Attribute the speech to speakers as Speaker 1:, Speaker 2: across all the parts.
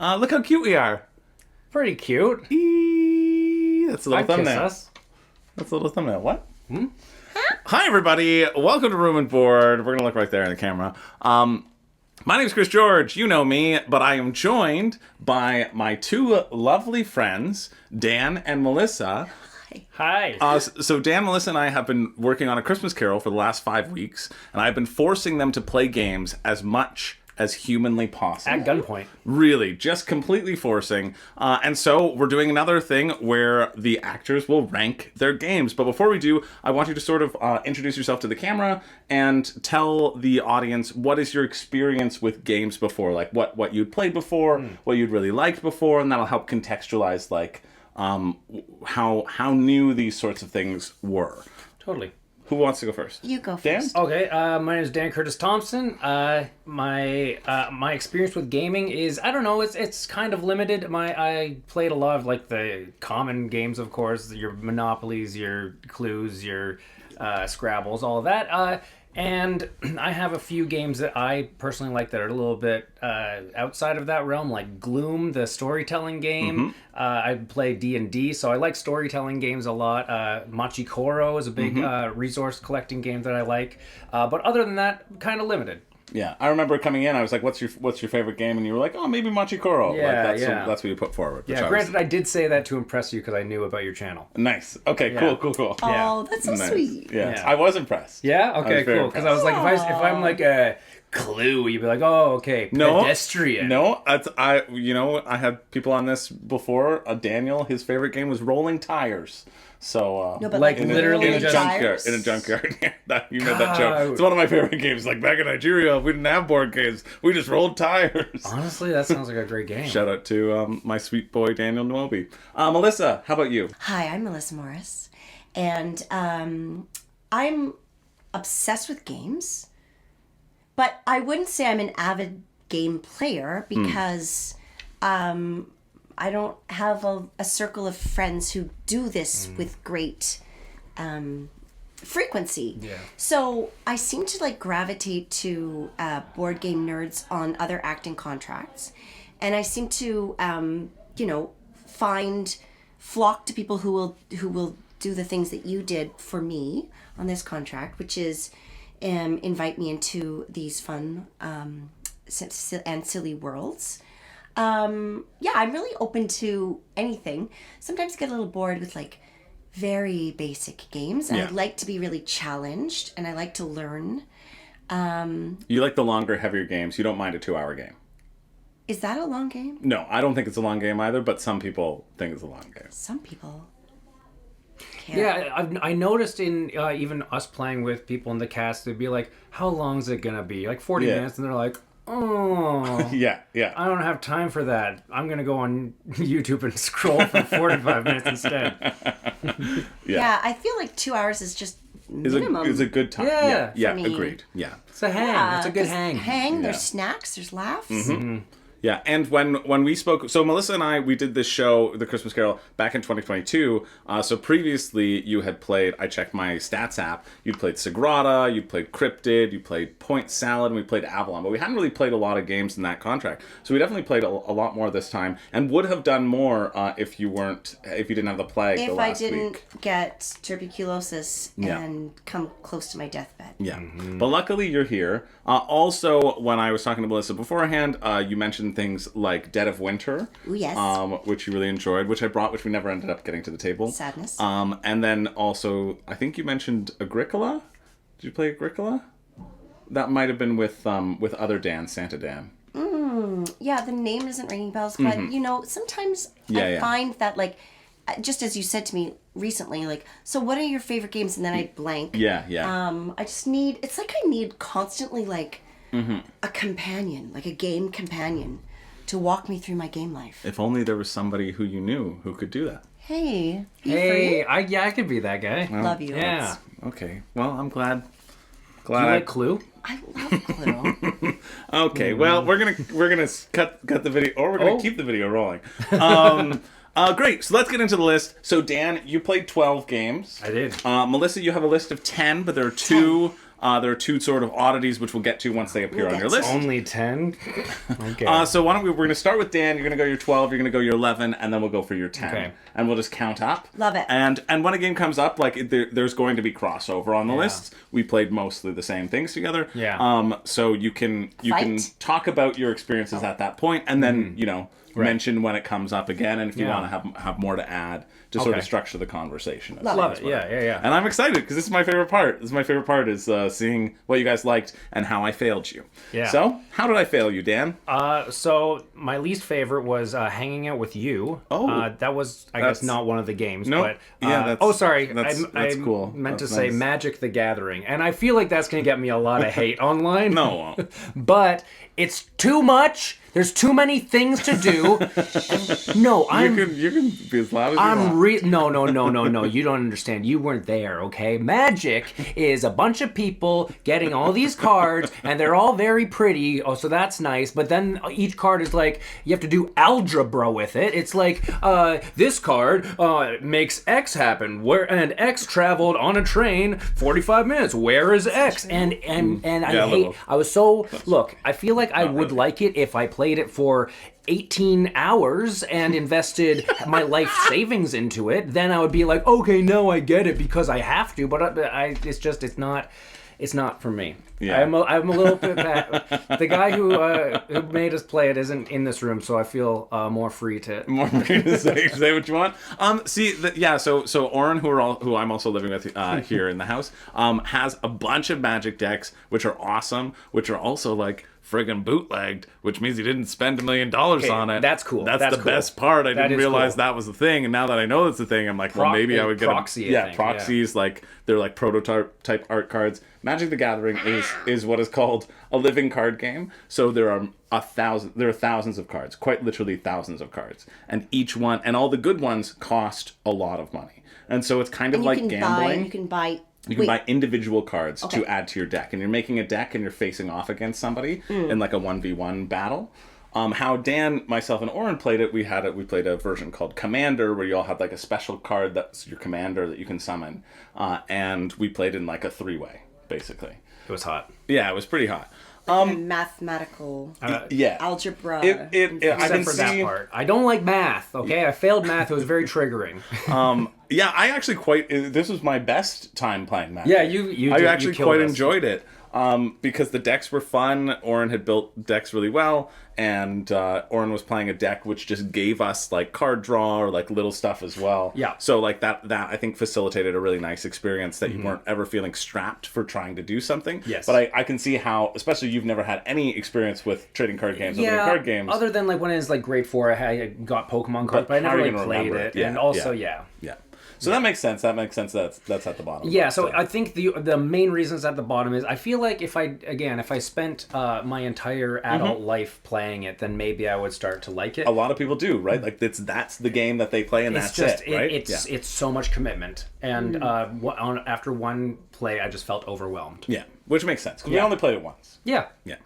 Speaker 1: Look how cute we are.
Speaker 2: Pretty cute.
Speaker 1: That's a little
Speaker 2: I'd kiss
Speaker 1: thumbnail.
Speaker 2: us.
Speaker 1: That's a little thumbnail. What? Hi, everybody. Welcome to Room and Board. We're going to look right there in the camera. My name is Chris George. You know me, but I am joined by my two lovely friends, Dan and Melissa.
Speaker 2: Hi.
Speaker 1: So Dan, Melissa, and I have been working on A Christmas Carol for the last 5 weeks, and I've been forcing them to play games as much as humanly possible.
Speaker 2: At gunpoint.
Speaker 1: Really, just completely forcing. And so we're doing another thing where the actors will rank their games. But before we do, I want you to sort of introduce yourself to the camera and tell the audience what is your experience with games before, like what you'd played before, what you'd really liked before, and that'll help contextualize like how new these sorts of things were.
Speaker 2: Totally.
Speaker 1: Who wants to go first?
Speaker 3: You go
Speaker 1: Dan?
Speaker 3: first.
Speaker 2: Okay, my name is Dan Curtis Thompson. My experience with gaming is, I don't know, it's kind of limited. I played a lot of like the common games, of course, your Monopolies, your Clues, your Scrabbles, all of that. And I have a few games that I personally like that are a little bit outside of that realm, like Gloom, the storytelling game. I play D&D, so I like storytelling games a lot. Machikoro is a big resource collecting game that I like. But other than that, kind of limited.
Speaker 1: Yeah, I remember coming in. I was like, "What's your favorite game?" And you were like, "Oh, maybe Machikoro."
Speaker 2: Yeah,
Speaker 1: like,
Speaker 2: yeah.
Speaker 1: That's what you put forward.
Speaker 2: Yeah, granted, I did say that to impress you because I knew about your channel.
Speaker 1: Nice. Okay.
Speaker 2: Yeah.
Speaker 1: Cool.
Speaker 3: Oh, that's so
Speaker 1: Nice.
Speaker 3: sweet.
Speaker 1: Yeah.
Speaker 2: Yeah.
Speaker 1: I was impressed.
Speaker 2: Yeah.
Speaker 1: I
Speaker 2: Okay.
Speaker 1: was very
Speaker 2: Cool. Because I was like, if I'm like a Clue, you'd be like, oh, okay,
Speaker 1: No.
Speaker 2: pedestrian.
Speaker 1: No, I had people on this before. Daniel, his favorite game was rolling tires. So
Speaker 3: No, but
Speaker 2: like
Speaker 1: in
Speaker 2: literally
Speaker 1: a
Speaker 2: just-
Speaker 1: junkyard. In a junkyard. Yeah, you made that joke.
Speaker 2: God.
Speaker 1: It's one of my favorite games. Like back in Nigeria, we didn't have board games. We just rolled tires.
Speaker 2: Honestly, that sounds like a great game.
Speaker 1: Shout out to my sweet boy Daniel Nwobi. Melissa, how about you?
Speaker 3: Hi, I'm Melissa Morris, and I'm obsessed with games, but I wouldn't say I'm an avid game player because I don't have a circle of friends who do this with great frequency.
Speaker 2: Yeah.
Speaker 3: So I seem to like gravitate to board game nerds on other acting contracts, and I seem to flock to people who will do the things that you did for me on this contract, which is invite me into these fun and silly worlds. I'm really open to anything. Sometimes I get a little bored with like very basic games, and
Speaker 1: Yeah.
Speaker 3: I like to be really challenged, and I like to learn.
Speaker 1: You like the longer, heavier games. You don't mind a 2-hour game.
Speaker 3: Is that a long game?
Speaker 1: No, I don't think it's a long game either, but some people think it's a long game.
Speaker 3: Some people can't.
Speaker 2: Yeah, I noticed in even us playing with people in the cast, they'd be like, how long is it going to be? Like 40
Speaker 1: Yeah.
Speaker 2: minutes, and they're like, oh,
Speaker 1: Yeah.
Speaker 2: I don't have time for that. I'm going to go on YouTube and scroll for 45 minutes instead.
Speaker 3: Yeah, I feel like 2 hours is just minimum.
Speaker 1: Is a good time.
Speaker 2: Yeah,
Speaker 1: Yeah,
Speaker 3: for me.
Speaker 1: agreed. Yeah.
Speaker 2: It's a hang. It's a good
Speaker 3: 'cause
Speaker 2: hang.
Speaker 1: Yeah.
Speaker 3: There's snacks, there's laughs.
Speaker 1: Yeah, and when we spoke, so Melissa and I, we did this show, The Christmas Carol, back in 2022. So previously, you had played, I checked my stats app, you'd played Sagrada, you played Cryptid, you played Point Salad, and we played Avalon. But we hadn't really played a lot of games in that contract. So we definitely played a lot more this time, and would have done more if you didn't have the plague the
Speaker 3: If I
Speaker 1: last
Speaker 3: didn't
Speaker 1: week.
Speaker 3: get tuberculosis
Speaker 1: Yeah.
Speaker 3: and come close to my deathbed.
Speaker 1: Yeah, but luckily you're here. Also, when I was talking to Melissa beforehand, you mentioned things like Dead of Winter,
Speaker 3: Ooh, yes.
Speaker 1: which you really enjoyed, which I brought, which we never ended up getting to the table.
Speaker 3: Sadness.
Speaker 1: And then also, I think you mentioned Agricola. Did you play Agricola? That might have been with other Dan, Santa Dan.
Speaker 3: Yeah, the name isn't ringing bells, but sometimes I find that like, just as you said to me recently, like, so what are your favorite games? And then I blank.
Speaker 1: Yeah.
Speaker 3: I just need, it's like I need constantly like a companion, like a game companion to walk me through my game life.
Speaker 1: If only there was somebody who you knew who could do that.
Speaker 3: Hey. you
Speaker 2: Hey, I could be that guy.
Speaker 3: free? Love you.
Speaker 2: Yeah.
Speaker 1: Okay. Well, I'm glad.
Speaker 2: Do you like Clue?
Speaker 3: I love Clue.
Speaker 1: Okay, well, we're gonna cut the video, or we're gonna keep the video rolling. Great. So let's get into the list. So Dan, you played 12 games.
Speaker 2: I did.
Speaker 1: Melissa, you have a list of 10, but there are two There are 2 sort of oddities, which we'll get to once they appear on your
Speaker 3: Yes.
Speaker 1: list.
Speaker 2: Only 10? Okay.
Speaker 1: So why don't we're going to start with Dan. You're going to go your 12, you're going to go your 11, and then we'll go for your 10.
Speaker 2: Okay.
Speaker 1: And we'll just count up.
Speaker 3: Love it.
Speaker 1: And when a game comes up, like there's going to be crossover on the lists. We played mostly the same things together.
Speaker 2: Yeah.
Speaker 1: So you can
Speaker 3: Fight.
Speaker 1: talk about your experiences at that point, and then mention when it comes up again, and if you want to have more to add to sort of structure the conversation.
Speaker 2: Love it. Yeah.
Speaker 1: And I'm excited because this is my favorite part. Is seeing what you guys liked and how I failed you.
Speaker 2: Yeah.
Speaker 1: So how did I fail you, Dan?
Speaker 2: So my least favorite was hanging out with you.
Speaker 1: Oh.
Speaker 2: That was, I guess, not one of the games.
Speaker 1: No.
Speaker 2: But,
Speaker 1: Yeah, that's-
Speaker 2: oh, sorry.
Speaker 1: that's
Speaker 2: I
Speaker 1: cool.
Speaker 2: meant
Speaker 1: That's
Speaker 2: to say
Speaker 1: nice.
Speaker 2: Magic the Gathering. And I feel like that's going to get me a lot of hate online.
Speaker 1: No, it won't.
Speaker 2: But it's too much. There's too many things to do. No,
Speaker 1: You can be as loud as you want.
Speaker 2: No. You don't understand. You weren't there, okay? Magic is a bunch of people getting all these cards, and they're all very pretty. Oh, so that's nice. But then each card is like, you have to do algebra with it. It's like, this card makes X happen, and X traveled on a train 45 minutes. Where is X? And
Speaker 1: Yeah,
Speaker 2: I hate. I was so look. I feel like I would like it if I played it for 18 hours and invested my life savings into it. Then I would be like, okay, now I get it because I have to. But it's not for me.
Speaker 1: Yeah.
Speaker 2: I'm a little bit the guy who made us play it isn't in this room, so I feel more free to.
Speaker 1: More free to say what you want. So Oren, who I'm also living with here in the house, has a bunch of Magic decks, which are awesome, which are also like friggin' bootlegged, which means he didn't spend $1 million on it.
Speaker 2: That's cool.
Speaker 1: That's the
Speaker 2: cool.
Speaker 1: best part. I didn't
Speaker 2: is
Speaker 1: realize
Speaker 2: cool.
Speaker 1: that was the thing, and now that I know that's the thing, I'm like, well, maybe I would get
Speaker 2: proxy, I think,
Speaker 1: proxies. Like they're like prototype type art cards. Magic the Gathering is what is called a living card game. So there are thousands of cards, quite literally thousands of cards, and each one and all the good ones cost a lot of money, and so it's kind of like gambling.
Speaker 3: You can buy
Speaker 1: individual cards to add to your deck, and you're making a deck and you're facing off against somebody in like a 1v1 battle. How Dan, myself, and Oren played it, we played a version called Commander, where you all had like a special card that's your commander that you can summon, and we played in like a 3-way, basically.
Speaker 2: It was hot.
Speaker 1: Yeah, it was pretty hot.
Speaker 3: mathematical
Speaker 1: Yeah.
Speaker 3: algebra.
Speaker 2: Except for that part. I don't like math, okay? I failed math. It was very triggering.
Speaker 1: Yeah, I actually this was my best time playing Magic.
Speaker 2: Yeah,
Speaker 1: I actually
Speaker 2: killed
Speaker 1: quite
Speaker 2: us.
Speaker 1: enjoyed it. Because the decks were fun. Oren had built decks really well, and Oren was playing a deck which just gave us like card draw or like little stuff as well.
Speaker 2: Yeah.
Speaker 1: So like that I think facilitated a really nice experience that you weren't ever feeling strapped for trying to do something.
Speaker 2: Yes.
Speaker 1: But I can see how, especially you've never had any experience with trading card games or other card games.
Speaker 2: Other than like when it was like grade 4, I got Pokemon cards, but I
Speaker 1: how are
Speaker 2: never
Speaker 1: you
Speaker 2: really
Speaker 1: gonna
Speaker 2: played
Speaker 1: remember
Speaker 2: it.
Speaker 1: it? Yeah,
Speaker 2: And also,
Speaker 1: Yeah. So that makes sense. That's at the bottom.
Speaker 2: Yeah, so I think the main reasons at the bottom is I feel like if I spent my entire adult life playing it, then maybe I would start to like it.
Speaker 1: A lot of people do, right? Like that's the game that they play, and
Speaker 2: It's
Speaker 1: that's
Speaker 2: just
Speaker 1: it, right?
Speaker 2: it's so much commitment, and after one play, I just felt overwhelmed.
Speaker 1: Yeah, which makes sense because we only played it once.
Speaker 2: Yeah.
Speaker 1: Yeah.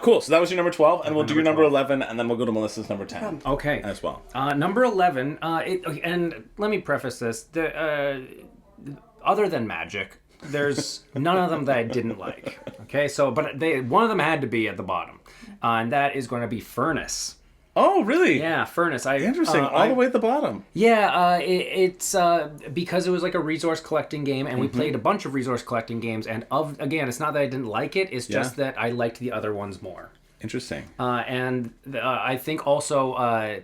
Speaker 1: Cool. So that was your number 12, and we'll do your number
Speaker 2: 12.
Speaker 1: 11, and then we'll go to Melissa's number 10
Speaker 2: Okay.
Speaker 1: as well.
Speaker 2: Number 11. And let me preface this: other than Magic, there's none of them that I didn't like. Okay, so but one of them had to be at the bottom, and that is going to be Furnace.
Speaker 1: Oh, really?
Speaker 2: Yeah, Furnace.
Speaker 1: Interesting. All the way at the bottom.
Speaker 2: Yeah, it's because it was like a resource collecting game, and we played a bunch of resource collecting games. And again, it's not that I didn't like it; it's just that I liked the other ones more.
Speaker 1: Interesting.
Speaker 2: And I think also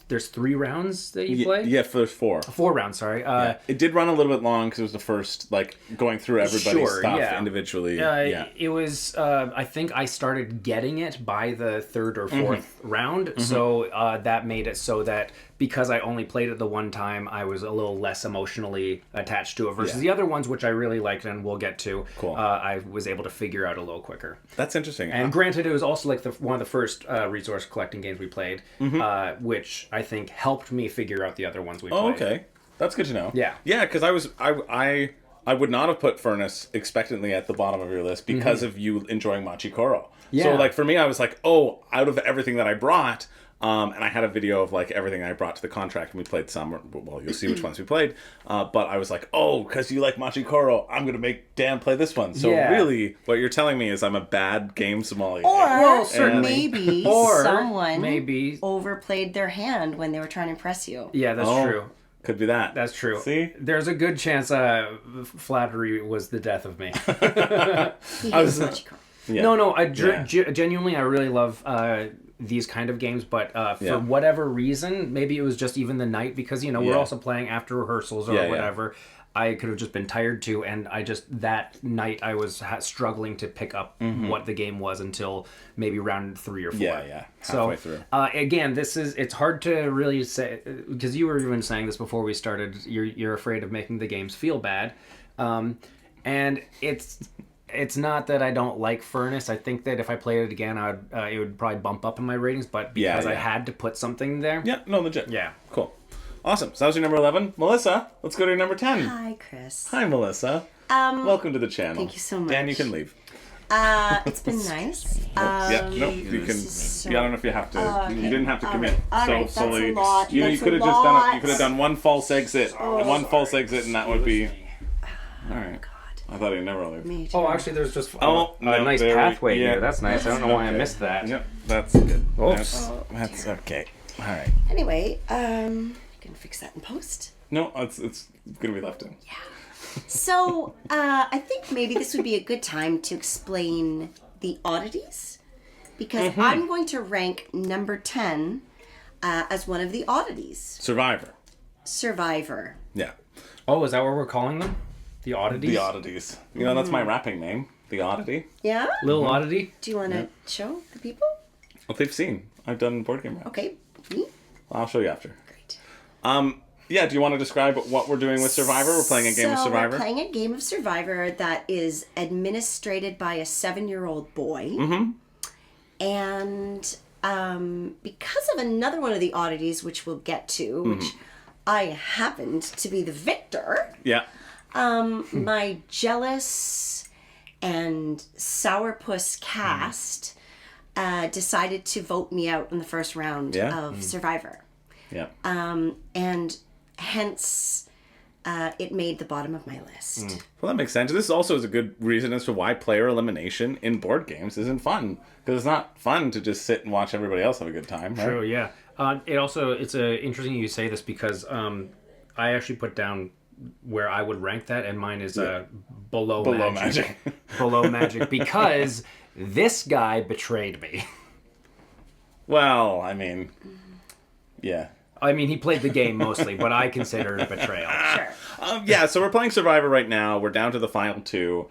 Speaker 2: there's 3 rounds that you play.
Speaker 1: Yeah, there's 4.
Speaker 2: 4 rounds. Sorry.
Speaker 1: It did run a little bit long because it was the first, like, going through everybody's stuff individually.
Speaker 2: It was. I think I started getting it by the 3rd or 4th round, so that made it so that because I only played it the one time, I was a little less emotionally attached to it versus the other ones, which I really liked and we'll get to.
Speaker 1: Cool.
Speaker 2: I was able to figure out a little quicker.
Speaker 1: That's interesting.
Speaker 2: And granted, it was also like one of the first resource collecting games we played, which I think helped me figure out the other ones we played.
Speaker 1: Oh, okay. That's good to know.
Speaker 2: Yeah.
Speaker 1: Yeah, because I I would not have put Furnace expectantly at the bottom of your list because of you enjoying Machikoro.
Speaker 2: Yeah.
Speaker 1: So, like, for me, I was like, oh, out of everything that I brought, and I had a video of, like, everything I brought to the contract, and we played some, well, you'll see which ones we played, but I was like, oh, because you like Machikoro, I'm going to make Dan play this one. So, really, what you're telling me is I'm a bad game sommelier.
Speaker 3: Or
Speaker 2: certainly.
Speaker 3: maybe
Speaker 2: Or
Speaker 3: someone
Speaker 2: maybe
Speaker 3: overplayed their hand when they were trying to impress you.
Speaker 2: Yeah, that's true.
Speaker 1: Could be that.
Speaker 2: That's true.
Speaker 1: See?
Speaker 2: There's a good chance flattery was the death of me.
Speaker 3: He hates Machikoro.
Speaker 1: Yeah.
Speaker 2: No, genuinely, I really love these kind of games, but for whatever reason, maybe it was just even the night, because, we're also playing after rehearsals or whatever. I could have just been tired too, and that night I was struggling to pick up what the game was until maybe round 3 or 4.
Speaker 1: Yeah, halfway through.
Speaker 2: Again, it's hard to really say, because you were even saying this before we started, you're afraid of making the games feel bad, and it's not that I don't like Furnace. I think that if I played it again, it would probably bump up in my ratings, but because I had to put something there.
Speaker 1: Yeah, no, legit.
Speaker 2: Yeah.
Speaker 1: Cool. Awesome. So that was your number 11. Melissa, let's go to your number 10.
Speaker 3: Hi, Chris.
Speaker 1: Hi, Melissa. Welcome to the channel.
Speaker 3: Thank you so much.
Speaker 1: Dan, you can leave.
Speaker 3: It's been nice.
Speaker 1: You can.
Speaker 3: So-
Speaker 1: I don't know if you have to.
Speaker 3: okay.
Speaker 1: You didn't have to commit
Speaker 3: All right,
Speaker 1: so
Speaker 3: that's
Speaker 1: solely.
Speaker 3: a lot.
Speaker 1: You
Speaker 3: That's
Speaker 1: could have
Speaker 3: a
Speaker 1: just done.
Speaker 3: lot.
Speaker 1: You could have done one false exit. One false exit, and that would be. All right.
Speaker 3: God.
Speaker 1: I thought he'd never leave.
Speaker 3: Me too.
Speaker 2: Oh, actually, there's just
Speaker 1: Oh,
Speaker 2: a
Speaker 1: no,
Speaker 2: nice
Speaker 1: there we-
Speaker 2: pathway
Speaker 1: yeah.
Speaker 2: here. That's nice. I don't know why I
Speaker 1: Okay.
Speaker 2: missed that.
Speaker 1: Yep, that's good.
Speaker 2: Oops.
Speaker 1: That's okay. All right.
Speaker 3: Anyway, you can fix that in post.
Speaker 1: No, it's gonna be left in.
Speaker 3: So, I think maybe this would be a good time to explain the oddities, because I'm going to rank number 10 as one of the oddities. Survivor.
Speaker 1: Yeah.
Speaker 2: Oh, is that what we're calling them? The oddities?
Speaker 1: The oddities. That's my rapping name. The oddity.
Speaker 3: Yeah?
Speaker 2: Little oddity?
Speaker 3: Do you want to show the people?
Speaker 1: Well, they've seen. I've done board game rap.
Speaker 3: Okay. Me?
Speaker 1: I'll show you after.
Speaker 3: Great.
Speaker 1: Yeah, do you want to describe what we're doing with Survivor? We're playing a game of Survivor.
Speaker 3: We're playing a game of Survivor that is administrated by a 7-year-old boy. Mm-hmm. And because of another one of the oddities, which we'll get to, which I happened to be the victor,
Speaker 1: Yeah.
Speaker 3: my jealous and sourpuss cast decided to vote me out in the first round of Survivor.
Speaker 1: Yeah.
Speaker 3: And hence it made the bottom of my list.
Speaker 1: Well, that makes sense. This also is a good reason as to why player elimination in board games isn't fun. Because it's not fun to just sit and watch everybody else have a good time, right?
Speaker 2: True, yeah. It's interesting you say this, because I actually put down where I would rank that, and mine is below Magic. Below Magic, because this guy betrayed me.
Speaker 1: Well, I mean, yeah.
Speaker 2: I mean, he played the game mostly, but I consider it betrayal.
Speaker 3: Sure.
Speaker 1: Yeah, so we're playing Survivor right now. We're down to the final 2.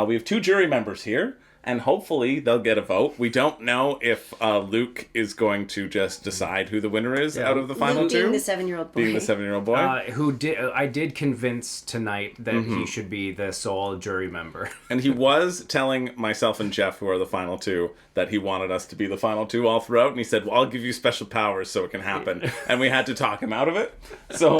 Speaker 1: We have 2 jury members here, and hopefully they'll get a vote. We don't know if Luke is going to just decide who the winner is out of the final
Speaker 3: Luke
Speaker 1: 2.
Speaker 3: being the 7-year-old boy.
Speaker 1: Being the 7-year-old boy.
Speaker 2: I did convince tonight that he should be the sole jury member.
Speaker 1: And he was telling myself and Jeff, who are the final 2, that he wanted us to be the final 2 all throughout. And he said, well, I'll give you special powers so it can happen. And we had to talk him out of it. So,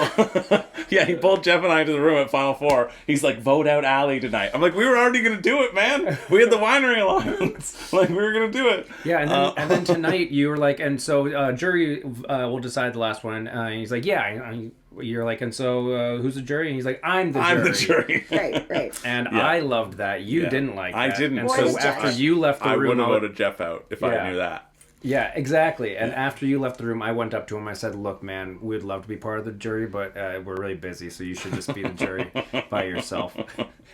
Speaker 1: yeah, he pulled Jeff and I into the room at Final 4. He's like, vote out Allie tonight. I'm like, we were already going to do it, man. We had the Winery Alliance. Like, we were going to do it.
Speaker 2: Yeah, and then tonight you were like, and so jury will decide the last one. And he's like, yeah. You're like, and so who's the jury? And he's like, I'm the jury.
Speaker 1: I'm the jury.
Speaker 3: Right.
Speaker 2: And I loved that. You didn't like that.
Speaker 1: I didn't.
Speaker 2: And
Speaker 3: Or
Speaker 2: so
Speaker 3: the
Speaker 2: after
Speaker 3: judge.
Speaker 2: you left the
Speaker 1: I
Speaker 2: room,
Speaker 1: would have voted Jeff out if I knew that.
Speaker 2: Yeah, exactly. And after you left the room, I went up to him. I said, look, man, we'd love to be part of the jury, but we're really busy, so you should just be the jury by yourself.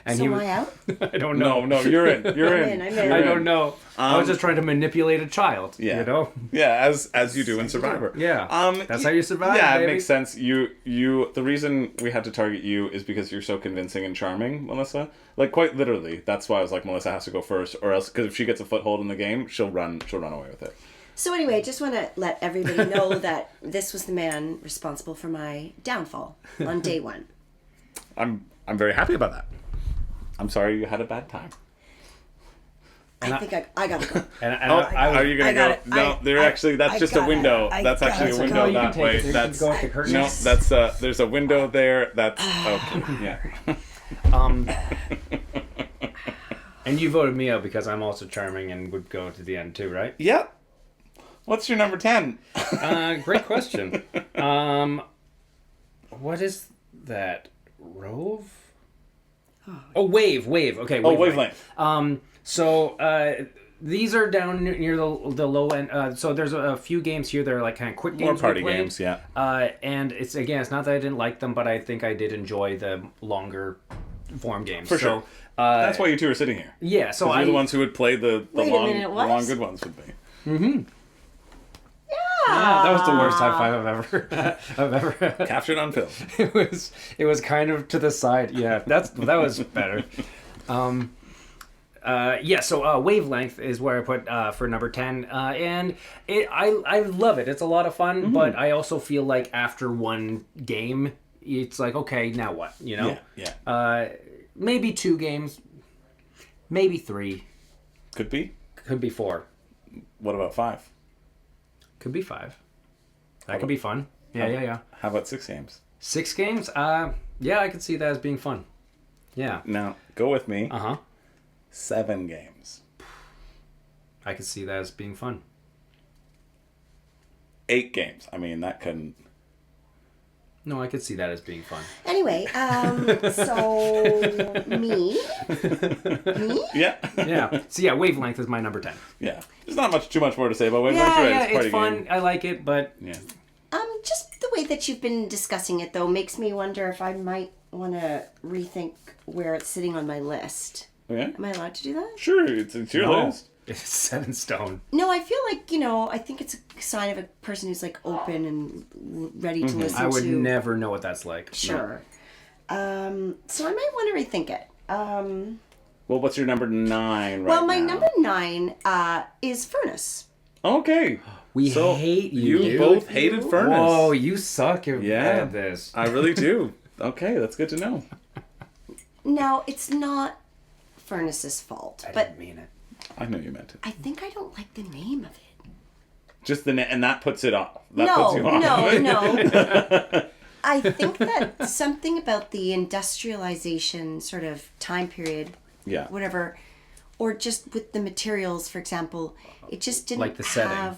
Speaker 2: And
Speaker 3: So
Speaker 2: he
Speaker 3: am
Speaker 2: was,
Speaker 3: I out?
Speaker 2: I don't know.
Speaker 1: No, you're in. You're in.
Speaker 3: I'm in.
Speaker 2: I don't know. I was just trying to manipulate a child.
Speaker 1: Yeah.
Speaker 2: You know?
Speaker 1: Yeah, as you do in Survivor.
Speaker 2: Yeah. That's how you survive,
Speaker 1: Yeah,
Speaker 2: baby.
Speaker 1: it makes sense. You the reason we had to target you is because you're so convincing and charming, Melissa. Like, quite literally. That's why I was like, Melissa has to go first, or else, because if she gets a foothold in the game, she'll run away with it.
Speaker 3: So anyway, I just want to let everybody know that this was the man responsible for my downfall on day 1.
Speaker 1: I'm very happy about that. I'm sorry you had a bad time.
Speaker 3: I think I gotta go.
Speaker 2: And
Speaker 1: Are you gonna
Speaker 3: I got
Speaker 1: go?
Speaker 3: it.
Speaker 1: No, they're actually. That's
Speaker 3: I
Speaker 1: just a
Speaker 3: got it.
Speaker 1: window.
Speaker 3: I
Speaker 1: That's
Speaker 3: got
Speaker 1: actually
Speaker 3: it.
Speaker 1: a
Speaker 2: No,
Speaker 1: window
Speaker 2: you can
Speaker 1: that
Speaker 2: take
Speaker 1: way.
Speaker 2: it. You can
Speaker 1: That's
Speaker 2: go with the curtains.
Speaker 1: no. That's there's a window there. That's okay. Yeah.
Speaker 2: And you voted me out because I'm also charming and would go to the end too, right?
Speaker 1: Yep. What's your number 10?
Speaker 2: Great question. What is that? Rove? Oh, Wave. Okay,
Speaker 1: Wavelength.
Speaker 2: These are down near the low end. So there's a few games here that are like kind of quick games.
Speaker 1: More party
Speaker 2: we played.
Speaker 1: games, yeah.
Speaker 2: And it's not that I didn't like them, but I think I did enjoy the longer form games.
Speaker 1: For sure. That's why you two are sitting here.
Speaker 2: Yeah, so
Speaker 1: You're the ones who would play the
Speaker 3: Wait a
Speaker 1: long,
Speaker 3: minute, what?
Speaker 1: long good ones with me.
Speaker 2: Yeah, that was the worst high five I've ever
Speaker 1: Captured on film.
Speaker 2: It was kind of to the side. Yeah, that was better. So Wavelength is where I put for number 10, and I love it. It's a lot of fun, but I also feel like after one game, it's like, okay, now what? You know?
Speaker 1: Yeah.
Speaker 2: Maybe 2 games, maybe 3,
Speaker 1: Could be.
Speaker 2: could be 4,
Speaker 1: What about 5?
Speaker 2: could be 5. That could be fun. Yeah.
Speaker 1: How about 6 games?
Speaker 2: 6 games? Yeah, I could see that as being fun. Yeah.
Speaker 1: Now, go with me. 7 games.
Speaker 2: I could see that as being fun.
Speaker 1: 8 games. I mean, that couldn't...
Speaker 2: No, I could see that as being fun.
Speaker 3: Anyway, so me?
Speaker 1: Yeah.
Speaker 2: Yeah. So yeah, Wavelength is my number 10.
Speaker 1: Yeah. There's not too much more to say about Wavelength. You're right,
Speaker 2: Yeah,
Speaker 1: it's a party
Speaker 2: it's fun.
Speaker 1: game.
Speaker 2: I like it, but
Speaker 1: Yeah.
Speaker 3: Just the way that you've been discussing it, though, makes me wonder if I might want to rethink where it's sitting on my list.
Speaker 1: Yeah.
Speaker 3: Am I allowed to do that?
Speaker 1: Sure, it's your
Speaker 2: no,
Speaker 1: list.
Speaker 2: it's set in stone.
Speaker 3: No, I feel like, I think it's a sign of a person who's, like, open and ready to listen to...
Speaker 2: I would never know what that's like.
Speaker 3: Sure. So I might want to rethink it.
Speaker 1: Well, what's your number 9 right
Speaker 3: Well, my
Speaker 1: now?
Speaker 3: number 9 is Furnace.
Speaker 1: Okay.
Speaker 2: We
Speaker 1: So
Speaker 2: hate you,
Speaker 1: You
Speaker 2: dude.
Speaker 1: both hated Furnace.
Speaker 2: Whoa, you suck at
Speaker 1: Yeah.
Speaker 2: this.
Speaker 1: I really do. Okay, that's good to know.
Speaker 3: Now, it's not Furnace's fault,
Speaker 2: I
Speaker 3: but
Speaker 2: didn't mean it.
Speaker 1: I know you meant it.
Speaker 3: I think I don't like the name of it.
Speaker 1: Just and that puts it off. That puts you off.
Speaker 3: No. I think that something about the industrialization sort of time period,
Speaker 1: Yeah.
Speaker 3: whatever, or just with the materials, for example, it just didn't
Speaker 2: Like the setting.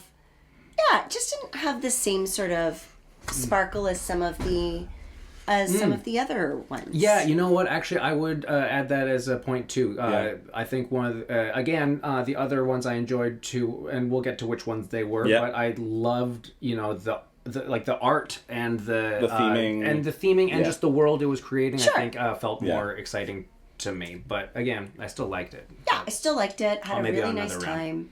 Speaker 3: it just didn't have the same sort of sparkle as some of the other ones.
Speaker 2: Yeah, you know what? Actually, I would add that as a point too.
Speaker 1: Yeah.
Speaker 2: I think one of the other ones I enjoyed too, and we'll get to which ones they were.
Speaker 1: Yeah.
Speaker 2: But I loved, the art and the
Speaker 1: theming.
Speaker 2: and just the world it was creating.
Speaker 3: Sure.
Speaker 2: I think felt more exciting to me. But again, I still liked it.
Speaker 3: Yeah, I still liked it. Had a
Speaker 2: maybe
Speaker 3: really
Speaker 2: on
Speaker 3: nice
Speaker 2: another round.
Speaker 3: time.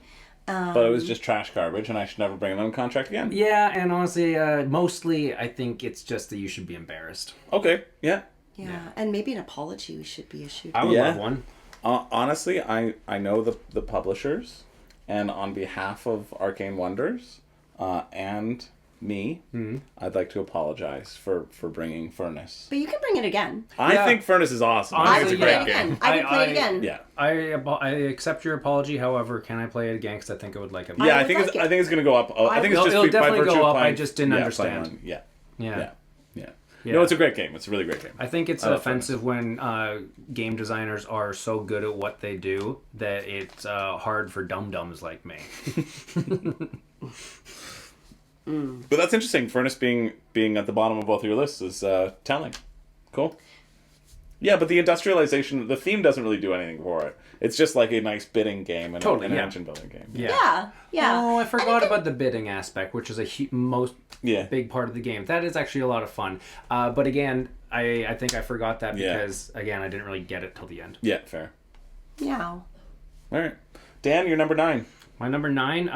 Speaker 1: But it was just trash garbage, and I should never bring it on contract again.
Speaker 2: Yeah, and honestly, mostly I think it's just that you should be embarrassed.
Speaker 1: Okay. Yeah.
Speaker 3: Yeah, and maybe an apology should be issued.
Speaker 2: I would
Speaker 1: Yeah.
Speaker 2: love one.
Speaker 1: Honestly, I know the publishers, and on behalf of Arcane Wonders, and me, I'd like to apologize for bringing Furnace.
Speaker 3: But you can bring it again.
Speaker 1: I
Speaker 2: Yeah.
Speaker 1: think Furnace is awesome. I
Speaker 3: I
Speaker 1: think
Speaker 3: would
Speaker 1: it's a
Speaker 3: play
Speaker 1: great
Speaker 3: it again.
Speaker 1: game.
Speaker 3: I would play it again.
Speaker 1: Yeah.
Speaker 2: I accept your apology. However, can I play it again? Because I think I would like it.
Speaker 1: Yeah, I
Speaker 3: would
Speaker 1: think
Speaker 3: like
Speaker 1: it's
Speaker 3: it.
Speaker 1: I think it's gonna go up. I think it's
Speaker 2: It'll-
Speaker 1: just
Speaker 2: it'll
Speaker 1: by
Speaker 2: definitely
Speaker 1: virtue
Speaker 2: go
Speaker 1: of
Speaker 2: up, I
Speaker 1: playing-
Speaker 2: just didn't
Speaker 1: playing
Speaker 2: understand.
Speaker 1: one. Yeah.
Speaker 2: Yeah.
Speaker 1: No, it's a great game. It's a really great game.
Speaker 2: I think it's
Speaker 1: I love
Speaker 2: offensive when game designers are so good at what they do that it's hard for dum-dums like me.
Speaker 1: But that's interesting. Furnace being at the bottom of both of your lists is telling. Cool. Yeah, but the industrialization, the theme doesn't really do anything for it. It's just like a nice bidding game and
Speaker 2: Totally,
Speaker 1: an
Speaker 2: yeah.
Speaker 1: engine building game.
Speaker 3: Yeah.
Speaker 2: Oh, I forgot about the bidding aspect, which is a most
Speaker 1: Yeah.
Speaker 2: big part of the game. That is actually a lot of fun. But again, I think I forgot that
Speaker 1: Yeah.
Speaker 2: because, again, I didn't really get it till the end.
Speaker 1: Yeah, fair.
Speaker 3: Yeah.
Speaker 1: All right. Dan, you're number 9.
Speaker 2: My number 9.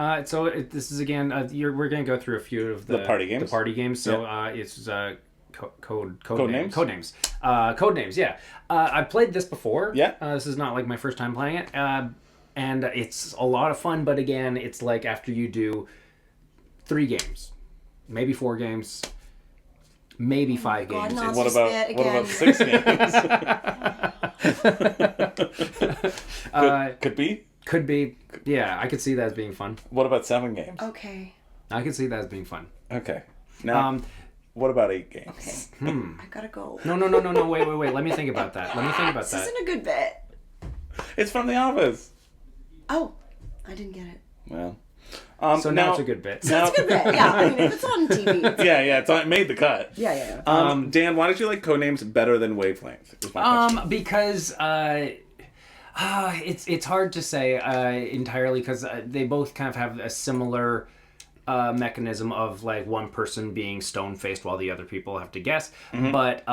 Speaker 2: This is again. We're going to go through a few of the
Speaker 1: party games?
Speaker 2: The party games. So it's code
Speaker 1: names?
Speaker 2: Code names. Code names. Yeah. I played this before.
Speaker 1: Yeah.
Speaker 2: This is not like my first time playing it. And it's a lot of fun. But again, it's like after you do 3 games, maybe 4 games, maybe 5
Speaker 3: God,
Speaker 2: games.
Speaker 3: not
Speaker 1: What
Speaker 3: this
Speaker 1: about
Speaker 3: bit
Speaker 1: what about
Speaker 3: again.
Speaker 1: 6 games? Could be.
Speaker 2: Could be. Yeah, I could see that as being fun.
Speaker 1: What about 7 games?
Speaker 3: Okay.
Speaker 2: I could see that as being fun.
Speaker 1: Okay. Now, What about 8 games?
Speaker 3: Okay. I gotta go.
Speaker 2: No. Wait. Let me think about that.
Speaker 3: This isn't a good bit.
Speaker 1: It's from The Office.
Speaker 3: Oh, I didn't get it.
Speaker 1: Well.
Speaker 2: So now it's a good bit.
Speaker 3: That's a good bit. Yeah, I mean, if it's on TV.
Speaker 1: It made the cut.
Speaker 3: Yeah.
Speaker 1: Dan, why did you like Codenames better than Wavelength? Is my question.
Speaker 2: Because it's hard to say entirely because they both kind of have a similar mechanism of like one person being stone faced while the other people have to guess. But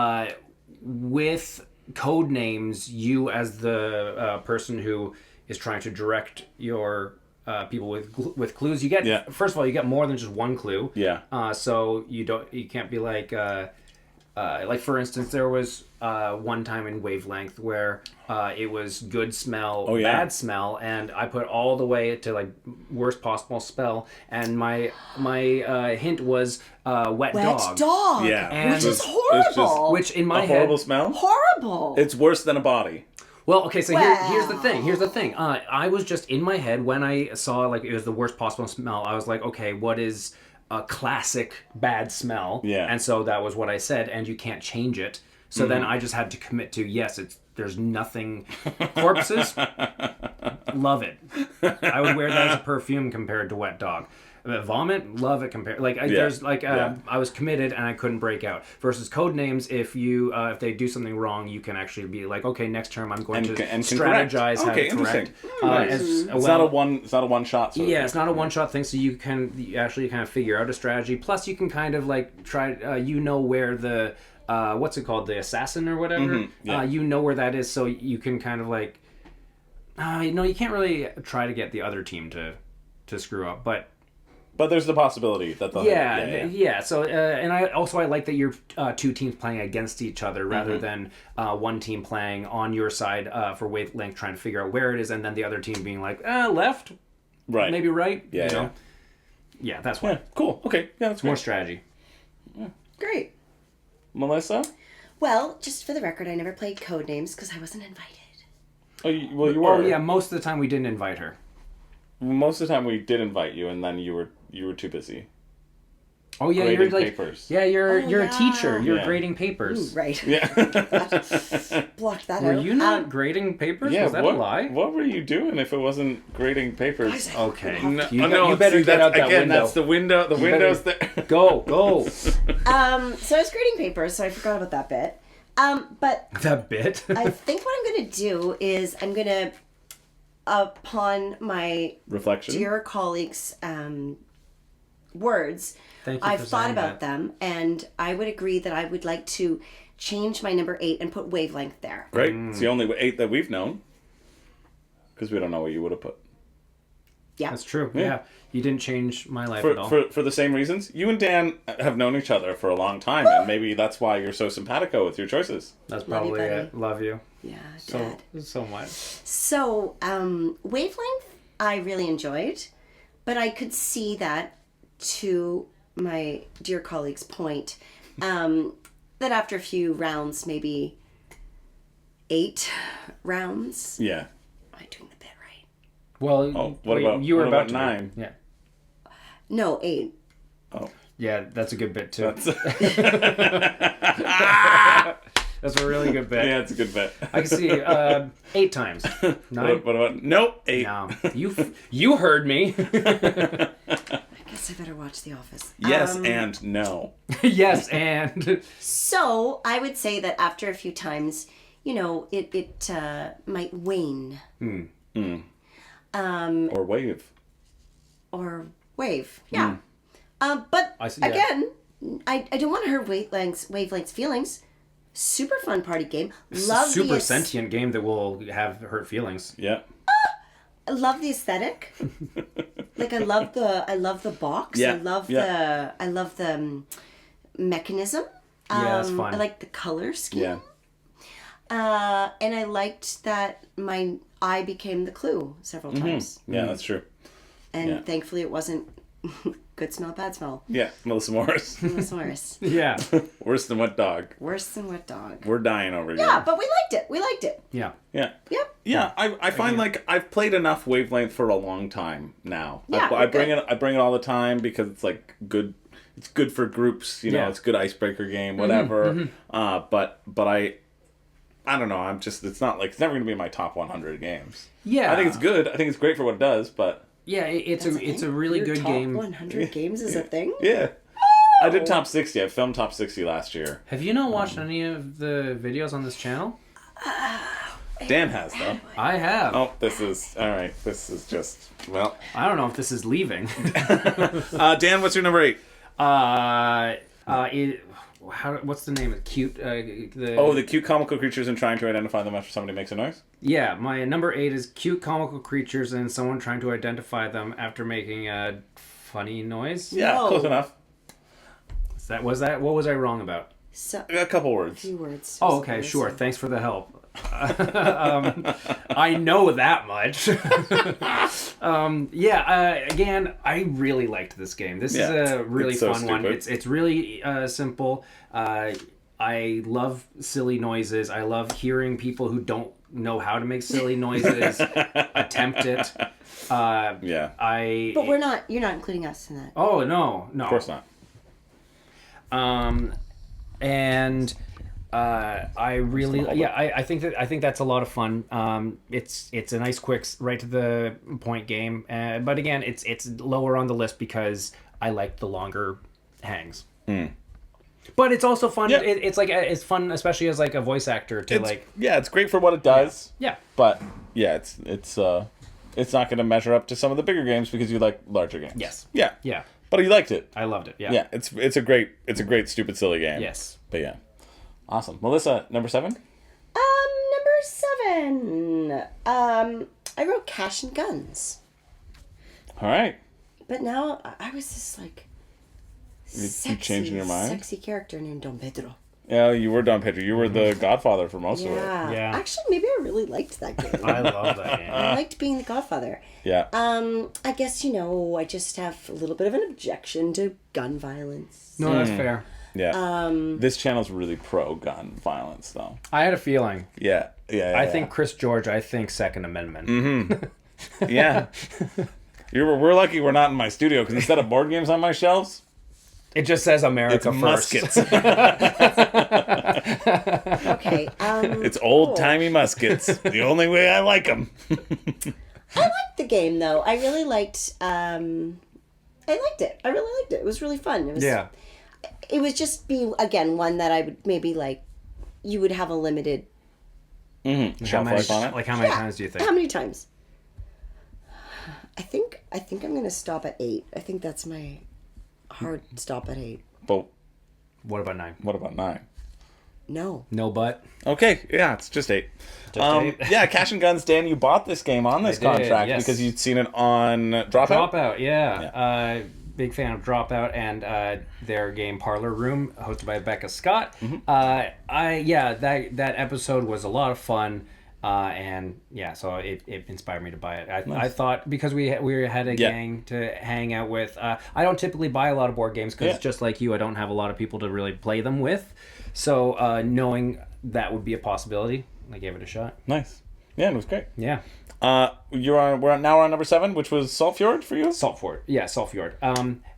Speaker 2: with Codenames, you as the person who is trying to direct your people with clues, you get first of all you get more than just one clue. So you can't be like for instance, there was one time in Wavelength where it was good smell, bad smell, and I put all the way to like worst possible smell, and my hint was wet dog.
Speaker 1: Yeah,
Speaker 3: which is horrible.
Speaker 2: Which in my head,
Speaker 1: horrible smell.
Speaker 3: Horrible.
Speaker 1: It's worse than a body.
Speaker 2: Well, okay, so here's the thing. I was just in my head when I saw like it was the worst possible smell. I was like, okay, what is a classic bad smell?
Speaker 1: Yeah.
Speaker 2: And so that was what I said, and you can't change it. So then I just had to commit to there's nothing. Corpses, love it. I would wear that as a perfume compared to wet dog. Vomit, love it compared. I was committed and I couldn't break out. Versus Codenames, if they do something wrong, you can actually be like, okay, next term I'm going to strategize how to correct.
Speaker 1: It's not a one shot.
Speaker 2: It's not a one shot thing. So you actually kind of figure out a strategy. Plus, you can kind of like try. Where the what's it called, the assassin or whatever. You know where that is, so you can kind of like. You can't really try to get the other team to screw up, but
Speaker 1: there's the possibility that they'll...
Speaker 2: So, and I like that you're two teams playing against each other rather than one team playing on your side for Wavelength, trying to figure out where it is, and then the other team being like, left,
Speaker 1: right,
Speaker 2: maybe right.
Speaker 1: Yeah,
Speaker 2: that's why.
Speaker 1: Yeah, cool. Okay, yeah, that's
Speaker 2: more strategy.
Speaker 1: Yeah.
Speaker 3: Great.
Speaker 1: Melissa?
Speaker 3: Well, just for the record, I never played Codenames because I wasn't invited.
Speaker 1: You were.
Speaker 2: Oh yeah, most of the time we didn't invite her.
Speaker 1: Most of the time we did invite you, and then you were too busy.
Speaker 2: Oh yeah,
Speaker 1: grading
Speaker 2: you're like
Speaker 1: papers.
Speaker 2: Yeah, you're a teacher. You're grading papers.
Speaker 3: Ooh, right.
Speaker 1: Yeah.
Speaker 3: Blocked that out.
Speaker 2: Were you not grading papers?
Speaker 1: Yeah,
Speaker 2: was that a lie?
Speaker 1: What were you doing if it wasn't grading papers?
Speaker 2: Okay.
Speaker 1: You better get out that window. That's the window. The window's there.
Speaker 2: Go.
Speaker 3: So I was grading papers, so I forgot about that bit. But
Speaker 2: that bit.
Speaker 3: I think what I'm going to do is I'm going to, upon my
Speaker 1: reflection,
Speaker 3: dear colleagues' words, I've thought about them, and I would agree that I would like to change my number 8 and put Wavelength there.
Speaker 1: Great. It's the only 8 that we've known, because we don't know what you would have put.
Speaker 3: Yeah,
Speaker 2: that's true. Yeah. You didn't change my life at all.
Speaker 1: For the same reasons. You and Dan have known each other for a long time, and maybe that's why you're so simpatico with your choices.
Speaker 2: That's probably it. Love you.
Speaker 3: Yeah, Dad.
Speaker 2: So much.
Speaker 3: So, Wavelength, I really enjoyed, but I could see that, to my dear colleague's point, that after a few rounds, maybe 8 rounds.
Speaker 1: Yeah.
Speaker 3: Am I doing the bit right?
Speaker 2: Well,
Speaker 1: you were about
Speaker 2: 9? Yeah.
Speaker 3: No, 8.
Speaker 2: Oh. Yeah, that's a good bit too. That's a really good bit.
Speaker 1: Yeah, it's a good bit.
Speaker 2: I can see 8 times. 9.
Speaker 1: What about nope? 8.
Speaker 2: No, you heard me.
Speaker 3: I guess I better watch The Office.
Speaker 1: Yes and no.
Speaker 2: Yes and.
Speaker 3: So I would say that after a few times, it might wane.
Speaker 1: Or wave.
Speaker 3: Or wave. Yeah. But again, I don't want to hurt Wavelength's feelings. Super fun party game.
Speaker 2: Super sentient game that will have hurt feelings.
Speaker 1: Yeah.
Speaker 3: I love the aesthetic. Like I love the box.
Speaker 1: Yeah.
Speaker 3: I love the mechanism.
Speaker 2: Yeah, that's fun.
Speaker 3: I like the color scheme.
Speaker 1: Yeah.
Speaker 3: And I liked that my eye became the clue several times.
Speaker 1: Yeah, that's true.
Speaker 3: And thankfully it wasn't good smell, bad smell.
Speaker 1: Yeah, Melissa Morris.
Speaker 3: Melissa Morris.
Speaker 2: Yeah.
Speaker 1: Worse than wet dog.
Speaker 3: Worse than wet dog.
Speaker 1: We're dying over here.
Speaker 3: Yeah, but we liked it.
Speaker 2: Yeah.
Speaker 1: Yeah.
Speaker 3: Yep.
Speaker 1: Yeah, I find like I've played enough Wavelength for a long time now.
Speaker 3: Yeah,
Speaker 1: I bring it all the time because it's like good it's good for groups. You know,
Speaker 2: Yeah.
Speaker 1: it's a good icebreaker game, whatever. But I don't know. I'm just, it's not like, it's never going to be in my top 100 games.
Speaker 2: Yeah.
Speaker 1: I think it's good. I think it's great for what it does, but
Speaker 2: Yeah, it's a really
Speaker 3: Your
Speaker 2: good
Speaker 3: top
Speaker 2: game.
Speaker 3: 100 games is a thing?
Speaker 1: yeah. I did top 60. I filmed top 60 last year.
Speaker 2: Have you not watched any of the videos on this channel?
Speaker 1: Dan has, though.
Speaker 2: I have.
Speaker 1: Oh, this is, all right. This is just, well.
Speaker 2: I don't know if this is leaving.
Speaker 1: Dan, what's your number 8?
Speaker 2: What's the name? Cute.
Speaker 1: The cute comical creatures and trying to identify them after somebody makes a noise?
Speaker 2: Yeah, my number 8 is cute comical creatures and someone trying to identify them after making a funny noise.
Speaker 1: Yeah,
Speaker 3: No.
Speaker 1: close enough.
Speaker 2: What was I wrong about?
Speaker 3: So,
Speaker 1: A couple words.
Speaker 3: few words.
Speaker 2: Oh, okay, sure. Thanks for the help. I know that much. Again, I really liked this game. This is a really
Speaker 1: it's so
Speaker 2: fun one.
Speaker 1: stupid.
Speaker 2: It's really simple. I love silly noises. I love hearing people who don't know how to make silly noises attempt it.
Speaker 3: But you're not including us in that.
Speaker 2: Oh, no.
Speaker 1: Of course not.
Speaker 2: And I really, I think that's a lot of fun. It's a nice, quick, right to the point game. But again, it's lower on the list because I like the longer hangs. But it's also fun.
Speaker 1: Yeah.
Speaker 2: It's fun, especially as like a voice actor to
Speaker 1: It's great for what it does.
Speaker 2: Yeah.
Speaker 1: But yeah, it's not going to measure up to some of the bigger games because you like larger games.
Speaker 2: Yes.
Speaker 1: Yeah.
Speaker 2: Yeah.
Speaker 1: But you liked it.
Speaker 2: I loved it. Yeah.
Speaker 1: Yeah, it's a great stupid silly game.
Speaker 2: Yes.
Speaker 1: But yeah. Awesome. Melissa, number 7?
Speaker 3: Number 7. I wrote Cash and Guns.
Speaker 1: All right.
Speaker 3: But now I was this like
Speaker 1: You changing your mind?
Speaker 3: sexy character named Don Pedro.
Speaker 1: Yeah, you were Don Pedro. You were the Godfather for most of it.
Speaker 2: Yeah.
Speaker 3: Actually, maybe I really liked that game.
Speaker 2: I love that game.
Speaker 3: I liked being the Godfather.
Speaker 1: Yeah.
Speaker 3: I guess, I just have a little bit of an objection to gun violence.
Speaker 2: No, that's fair.
Speaker 1: Yeah. This channel's really pro gun violence, though.
Speaker 2: I had a feeling.
Speaker 1: Yeah.
Speaker 2: I think Chris George. I think Second Amendment.
Speaker 1: Yeah. We're lucky we're not in my studio because instead of board games on my shelves,
Speaker 2: It just says America
Speaker 1: it's
Speaker 2: first.
Speaker 1: muskets.
Speaker 3: Okay.
Speaker 1: It's old timey muskets. The only way I like them.
Speaker 3: I liked the game, though. I really liked. I liked it. I really liked it. It was really fun. It was.
Speaker 2: Yeah.
Speaker 3: It was just again one that I would maybe like. You would have a limited.
Speaker 1: Shelf life on it.
Speaker 2: Like how many times do you think?
Speaker 3: How many times? I think I'm gonna stop at 8. I think that's my hard stop at 8.
Speaker 1: But
Speaker 2: What about 9?
Speaker 1: what about 9?
Speaker 3: No.
Speaker 2: No, but
Speaker 1: Okay, yeah, it's just 8.
Speaker 2: Just 8.
Speaker 1: Yeah, Cash and Guns, Dan, you bought this game on this
Speaker 2: I did,
Speaker 1: contract
Speaker 2: yes.
Speaker 1: because you'd seen it on Dropout.
Speaker 2: Dropout. Yeah. Big fan of Dropout and their game Parlor Room, hosted by Becca Scott. That episode was a lot of fun. And yeah, so it inspired me to buy it. I thought because we had a gang to hang out with. I don't typically buy a lot of board games because just like you, I don't have a lot of people to really play them with. So knowing that would be a possibility, I gave it a shot.
Speaker 1: Nice. Yeah, it was great.
Speaker 2: Yeah.
Speaker 1: We're now on number 7, which was Saltfjord for you.
Speaker 2: Saltfjord. Yeah, Saltfjord.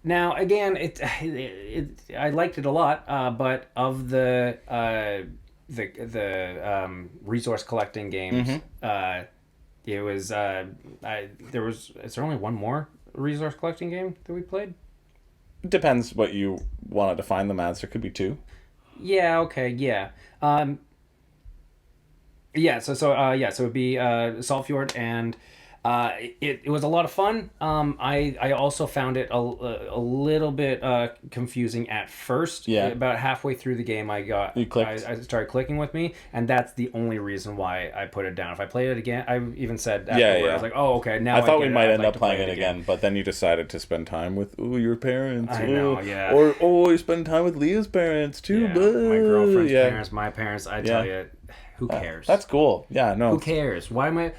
Speaker 2: Now again, I liked it a lot, but of the resource collecting games, it was is there only one more resource collecting game that we played?
Speaker 1: Depends what you want to define them as. There could be 2.
Speaker 2: Yeah. Okay. Yeah. So it'd be Saltfjord, and it was a lot of fun. I also found it a little bit confusing at first.
Speaker 1: Yeah.
Speaker 2: About halfway through the game, I started clicking with me, and that's the only reason why I put it down. If I played it again, I even said afterward, I was like, oh, okay, now
Speaker 1: I thought we
Speaker 2: get it.
Speaker 1: might
Speaker 2: I'd
Speaker 1: end
Speaker 2: like
Speaker 1: up
Speaker 2: to play
Speaker 1: playing it again, but then you decided to spend time with your parents.
Speaker 2: I know, yeah.
Speaker 1: Or you spend time with Leah's parents too.
Speaker 2: Yeah, my girlfriend's parents, my parents. I tell you, who cares?
Speaker 1: That's cool. Yeah, no.
Speaker 2: Who cares? Why am I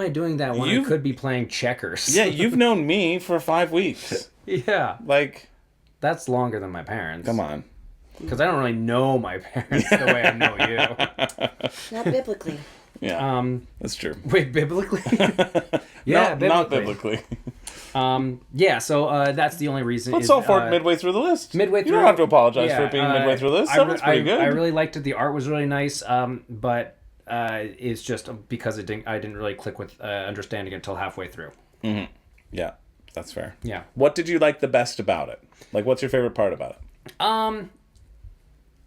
Speaker 2: doing that when I could be playing checkers?
Speaker 1: Yeah, you've known me for 5 weeks.
Speaker 2: Yeah.
Speaker 1: Like,
Speaker 2: That's longer than my parents.
Speaker 1: come on.
Speaker 2: Because I don't really know my parents the way I know you.
Speaker 3: Not biblically.
Speaker 1: Yeah, that's true.
Speaker 2: Wait, biblically? Yeah,
Speaker 1: Not biblically.
Speaker 2: Yeah, so that's the only reason.
Speaker 1: Let's all for it midway through the list.
Speaker 2: Midway through.
Speaker 1: You don't have to apologize
Speaker 2: yeah,
Speaker 1: for it being midway through the list. That was pretty good.
Speaker 2: I really liked it. The art was really nice, but it's just because I didn't really click with understanding it until halfway through.
Speaker 1: Mm-hmm. Yeah, that's fair.
Speaker 2: Yeah.
Speaker 1: What did you like the best about it? Like, what's your favorite part about it?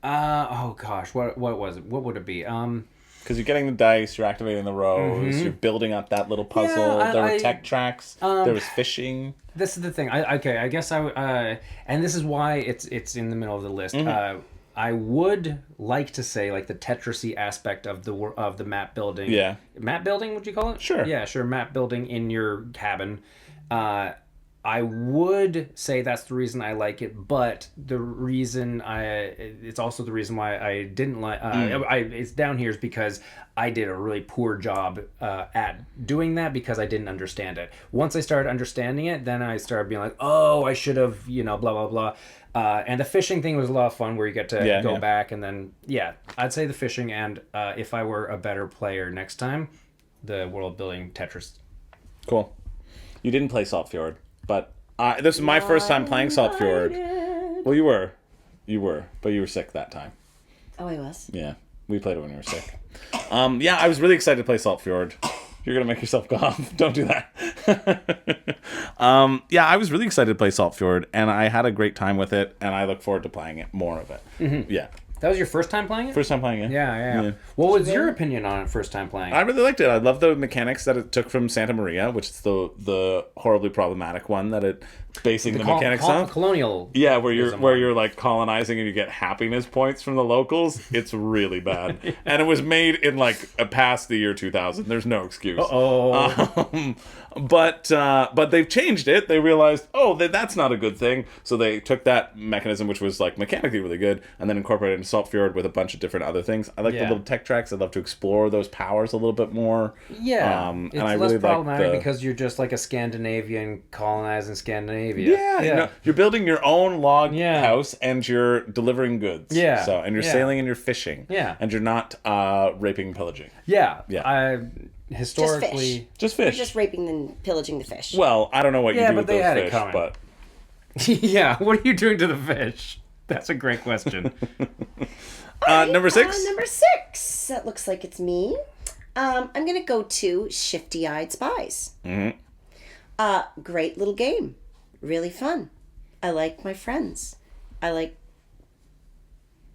Speaker 2: Oh gosh, what was it? What would it be?
Speaker 1: Because you're getting the dice, you're activating the rows, you're building up that little puzzle.
Speaker 2: Yeah,
Speaker 1: there were tech tracks. There was fishing.
Speaker 2: This is the thing. I guess and this is why it's in the middle of the list. I would like to say like the Tetrisy aspect of the map building.
Speaker 1: Yeah.
Speaker 2: Map building, would you call it?
Speaker 1: Sure.
Speaker 2: Yeah, sure. Map building in your cabin. I would say that's the reason I like it, but it's also the reason why I didn't like it's down here is because I did a really poor job at doing that because I didn't understand it. Once I started understanding it, then I started being like, oh, I should have, blah, blah, blah. And the fishing thing was a lot of fun where you get to go back and then, I'd say the fishing and if I were a better player next time, the world building Tetris.
Speaker 1: Cool. You didn't play Saltfjord. But this is my first time playing Saltfjord. Well, you were, but you were sick that time.
Speaker 3: Oh, I was.
Speaker 1: Yeah, we played it when you were sick. I was really excited to play Saltfjord. You're gonna make yourself cough. Don't do that. I was really excited to play Saltfjord, and I had a great time with it, and I look forward to playing it more of it. Mm-hmm. Yeah.
Speaker 2: That was your first time playing it?
Speaker 1: First time playing it.
Speaker 2: Yeah. What was your opinion on it first time playing?
Speaker 1: I really liked it. I love the mechanics that it took from Santa Maria, which is the horribly problematic one that it basing the mechanics on.
Speaker 2: Colonial.
Speaker 1: Yeah, where you're like colonizing and you get happiness points from the locals. It's really bad. And it was made in like past the year 2000. There's no excuse. But they've changed it. They realized, that's not a good thing. So they took that mechanism, which was like mechanically really good, and then incorporated it into Saltfjord with a bunch of different other things. I like the little tech tracks. I'd love to explore those powers a little bit more.
Speaker 2: Yeah,
Speaker 1: it's
Speaker 2: and I less really problematic because you're just like a Scandinavian colonizing Scandinavia.
Speaker 1: Yeah. You're building your own log house and you're delivering goods.
Speaker 2: Yeah.
Speaker 1: So and you're sailing and you're fishing.
Speaker 2: Yeah.
Speaker 1: And you're not raping and pillaging.
Speaker 2: Yeah.
Speaker 1: Yeah.
Speaker 2: Historically,
Speaker 1: just fish.
Speaker 3: You're just raping and pillaging the fish.
Speaker 1: Well, I don't know what you do with those fish,
Speaker 2: but yeah, what are you doing to the fish? That's a great question.
Speaker 1: Number 6.
Speaker 3: Number 6. That looks like it's me. I'm gonna go to Shifty-Eyed Spies. Mm-hmm. Great little game, really fun. I like my friends. I like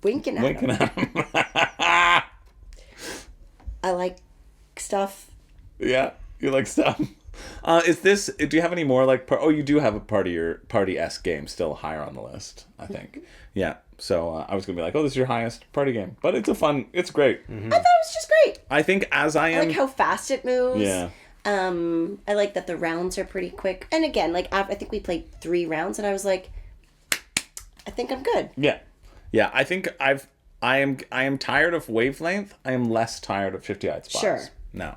Speaker 3: winking at them. I like stuff.
Speaker 1: Yeah, you like stuff. Do you have any more like? You do have a party-esque game still higher on the list, I think. Yeah. So I was gonna be like, this is your highest party game, but it's great.
Speaker 3: Mm-hmm. I thought it was just great.
Speaker 1: I think I like
Speaker 3: how fast it moves.
Speaker 1: Yeah.
Speaker 3: I like that the rounds are pretty quick. And again, like I think we played 3 rounds, and I was like, I think I'm good.
Speaker 1: Yeah. Yeah. I think I am tired of Wavelength. I am less tired of 50-Eyed Spies.
Speaker 3: Sure.
Speaker 1: No.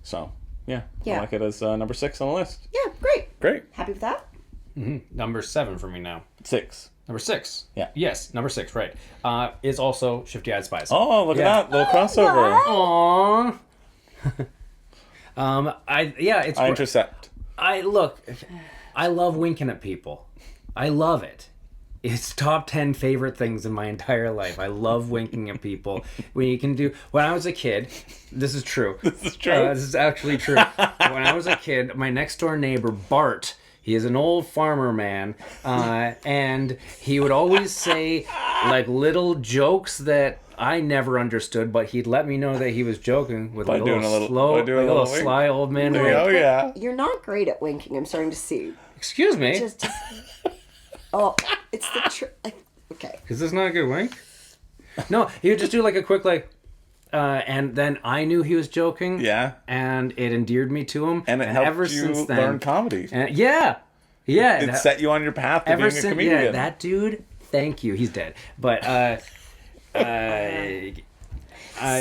Speaker 1: So I like it as number 6 on the list.
Speaker 3: Yeah, great.
Speaker 1: Great.
Speaker 3: Happy with that?
Speaker 2: Mm-hmm. Number 7 for me now.
Speaker 1: 6.
Speaker 2: Number 6.
Speaker 1: Yeah.
Speaker 2: Yes, number 6, right. Is also Shifty-Eyed Spies.
Speaker 1: Oh, look at that. Little crossover.
Speaker 2: Aww. It's...
Speaker 1: I intercept.
Speaker 2: I love winking at people. I love it. It's top 10 favorite things in my entire life. I love winking at people. When I was a kid, this is true.
Speaker 1: This is true.
Speaker 2: This is actually true. When I was a kid, my next door neighbor, Bart, he is an old farmer man, and he would always say like little jokes that I never understood, but he'd let me know that he was joking with a little sly old man wink.
Speaker 1: Oh yeah.
Speaker 3: You're not great at winking. I'm starting to see.
Speaker 2: Excuse me.
Speaker 3: It's the truth. Okay.
Speaker 2: Is this not a good wink? No, he would just do like a quick and then I knew he was joking.
Speaker 1: Yeah.
Speaker 2: And it endeared me to him.
Speaker 1: And it helped you learn comedy.
Speaker 2: Yeah.
Speaker 1: It set you on your path to being a comedian.
Speaker 2: Yeah, that dude, thank you. He's dead. But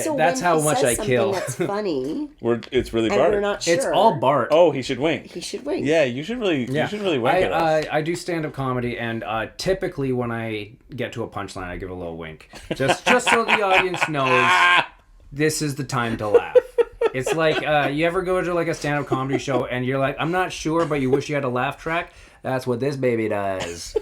Speaker 3: so
Speaker 2: that's how much I kill.
Speaker 3: That's funny.
Speaker 1: It's really
Speaker 3: Bart.
Speaker 1: Bart.
Speaker 3: We're not sure.
Speaker 2: It's all Bart.
Speaker 1: Oh, he should wink.
Speaker 3: Yeah,
Speaker 1: you should really wink at us.
Speaker 2: I do stand-up comedy, and typically when I get to a punchline, I give a little wink, just so the audience knows this is the time to laugh. It's like you ever go to like a stand-up comedy show and you're like, I'm not sure, but you wish you had a laugh track. That's what this baby does.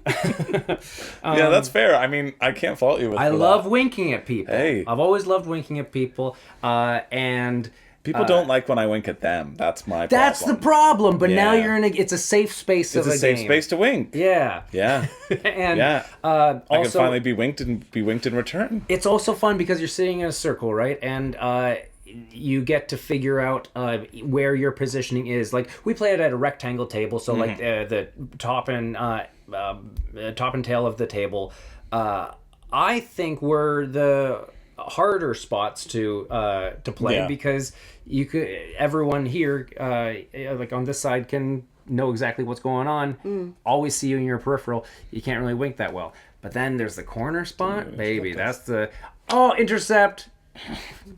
Speaker 1: Yeah, that's fair. I mean, I can't fault you with
Speaker 2: I
Speaker 1: for
Speaker 2: love
Speaker 1: that.
Speaker 2: winking at people.
Speaker 1: Hey.
Speaker 2: I've always loved winking at people, and
Speaker 1: People don't like when I wink at them. That's my problem.
Speaker 2: that's the problem. But now
Speaker 1: Yeah.
Speaker 2: you're in it's a safe space.
Speaker 1: It's
Speaker 2: of
Speaker 1: a safe
Speaker 2: game.
Speaker 1: space to wink.
Speaker 2: Yeah.
Speaker 1: Yeah.
Speaker 2: And
Speaker 1: Yeah.
Speaker 2: also,
Speaker 1: I can finally be winked in return.
Speaker 2: it's also fun because you're sitting in a circle, right? And you get to figure out where your positioning is. Like we play it at a rectangle table, so like the top and tail of the table. I think were the harder spots to play
Speaker 1: Yeah.
Speaker 2: because everyone here like on this side can know exactly what's going on. Always see you in your peripheral. You can't really wink that well. But then there's the corner spot, baby. That's the intercept.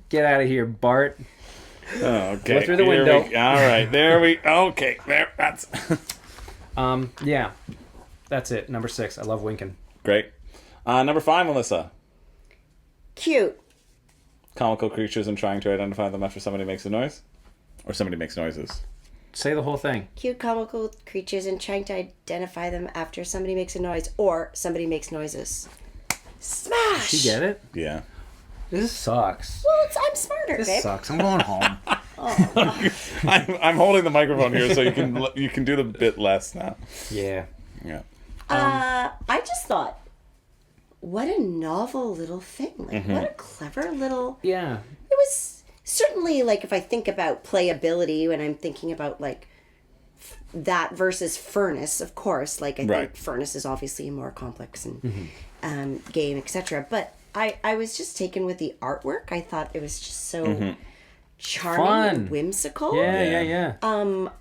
Speaker 2: Get out of here, Bart.
Speaker 1: Oh, okay.
Speaker 2: Go through the
Speaker 1: Here
Speaker 2: window.
Speaker 1: all right. There we. Okay. There. That's
Speaker 2: Yeah, that's it. Number 6. I love winking.
Speaker 1: great. Number 5, Melissa.
Speaker 3: Cute.
Speaker 1: Comical creatures and trying to identify them after somebody makes a noise, or somebody makes noises.
Speaker 2: Say the whole thing.
Speaker 3: Cute comical creatures and trying to identify them after somebody makes a noise or somebody makes noises. Smash!
Speaker 2: You get it?
Speaker 1: Yeah.
Speaker 2: This sucks.
Speaker 3: Well, I'm smarter,
Speaker 2: This
Speaker 3: babe.
Speaker 2: sucks. I'm going home.
Speaker 1: I'm holding the microphone here so you can do the bit less now.
Speaker 2: Yeah.
Speaker 1: Yeah.
Speaker 3: I just thought, what a novel little thing. Like, what a clever little...
Speaker 2: Yeah.
Speaker 3: It was certainly, like, if I think about playability, when I'm thinking about, like, that versus Furnace, of course. Like, I
Speaker 1: Right.
Speaker 3: think Furnace is obviously a more complex and game, etc. But I was just taken with the artwork. I thought it was just so charming
Speaker 2: Fun.
Speaker 3: and whimsical.
Speaker 2: Yeah.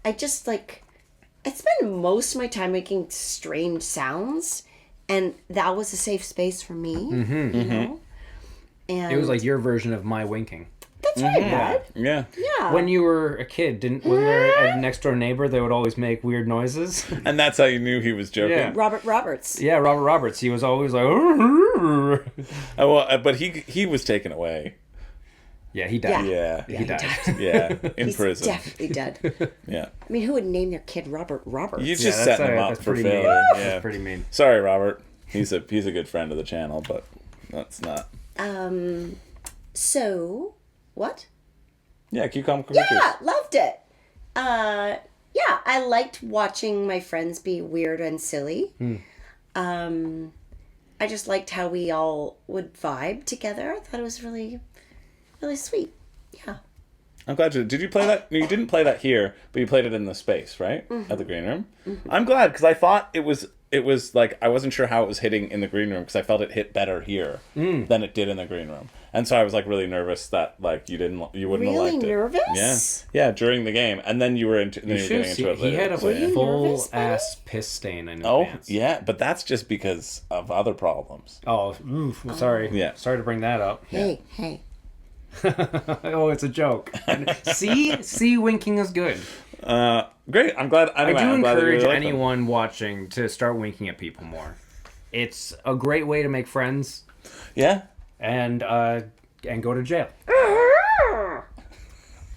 Speaker 3: I just, like... I spend most of my time making strange sounds, and that was a safe space for me, you know? And
Speaker 2: It was like your version of my winking.
Speaker 3: that's right, bud.
Speaker 1: Yeah.
Speaker 3: Yeah.
Speaker 2: When you were a kid, wasn't there a next door neighbor that would always make weird noises?
Speaker 1: And that's how you knew he was joking.
Speaker 2: Yeah.
Speaker 3: Robert Roberts.
Speaker 2: Yeah, Robert Roberts. He was always like,
Speaker 1: Well, but he was taken away.
Speaker 2: yeah, he died.
Speaker 1: Yeah.
Speaker 2: He died.
Speaker 1: Yeah. In
Speaker 3: He's
Speaker 1: prison.
Speaker 3: definitely dead.
Speaker 1: Yeah.
Speaker 3: I mean, who would name their kid Robert Roberts?
Speaker 1: You just
Speaker 2: Yeah,
Speaker 1: setting him up
Speaker 2: that's
Speaker 1: for
Speaker 2: pretty
Speaker 1: failure.
Speaker 2: mean.
Speaker 1: Yeah.
Speaker 2: That's pretty mean.
Speaker 1: Sorry, Robert. He's a good friend of the channel, but that's not.
Speaker 3: So, what?
Speaker 1: Yeah, cute comical creatures.
Speaker 3: Yeah, loved it. Yeah, I liked watching my friends be weird and silly. I just liked how we all would vibe together. I thought it was really, really sweet. Yeah.
Speaker 1: I'm glad you did. You play that? No, you didn't play that here, but you played it in the space, right? At the green room. I'm glad because I thought it was like I wasn't sure how it was hitting in the green room because I felt it hit better here than it did in the green room, and so I was like really nervous that like you wouldn't
Speaker 3: Really
Speaker 1: have liked it.
Speaker 3: nervous?
Speaker 1: Yeah, during the game, and then you were into then you were getting into it
Speaker 2: He
Speaker 1: later.
Speaker 2: had a
Speaker 1: so, yeah.
Speaker 2: full
Speaker 3: nervous, buddy?
Speaker 2: ass piss stain in
Speaker 1: Oh
Speaker 2: advance.
Speaker 1: yeah, but that's just because of other problems.
Speaker 2: Oh, oof, sorry.
Speaker 1: Yeah.
Speaker 2: Sorry to bring that up.
Speaker 3: Hey.
Speaker 2: Oh, it's a joke. See, winking is good.
Speaker 1: Great. I'm glad. Anyway,
Speaker 2: I do
Speaker 1: I'm glad that you
Speaker 2: encourage
Speaker 1: really liked them.
Speaker 2: anyone watching to start winking at people more. It's a great way to make friends
Speaker 1: Yeah.
Speaker 2: and go to jail.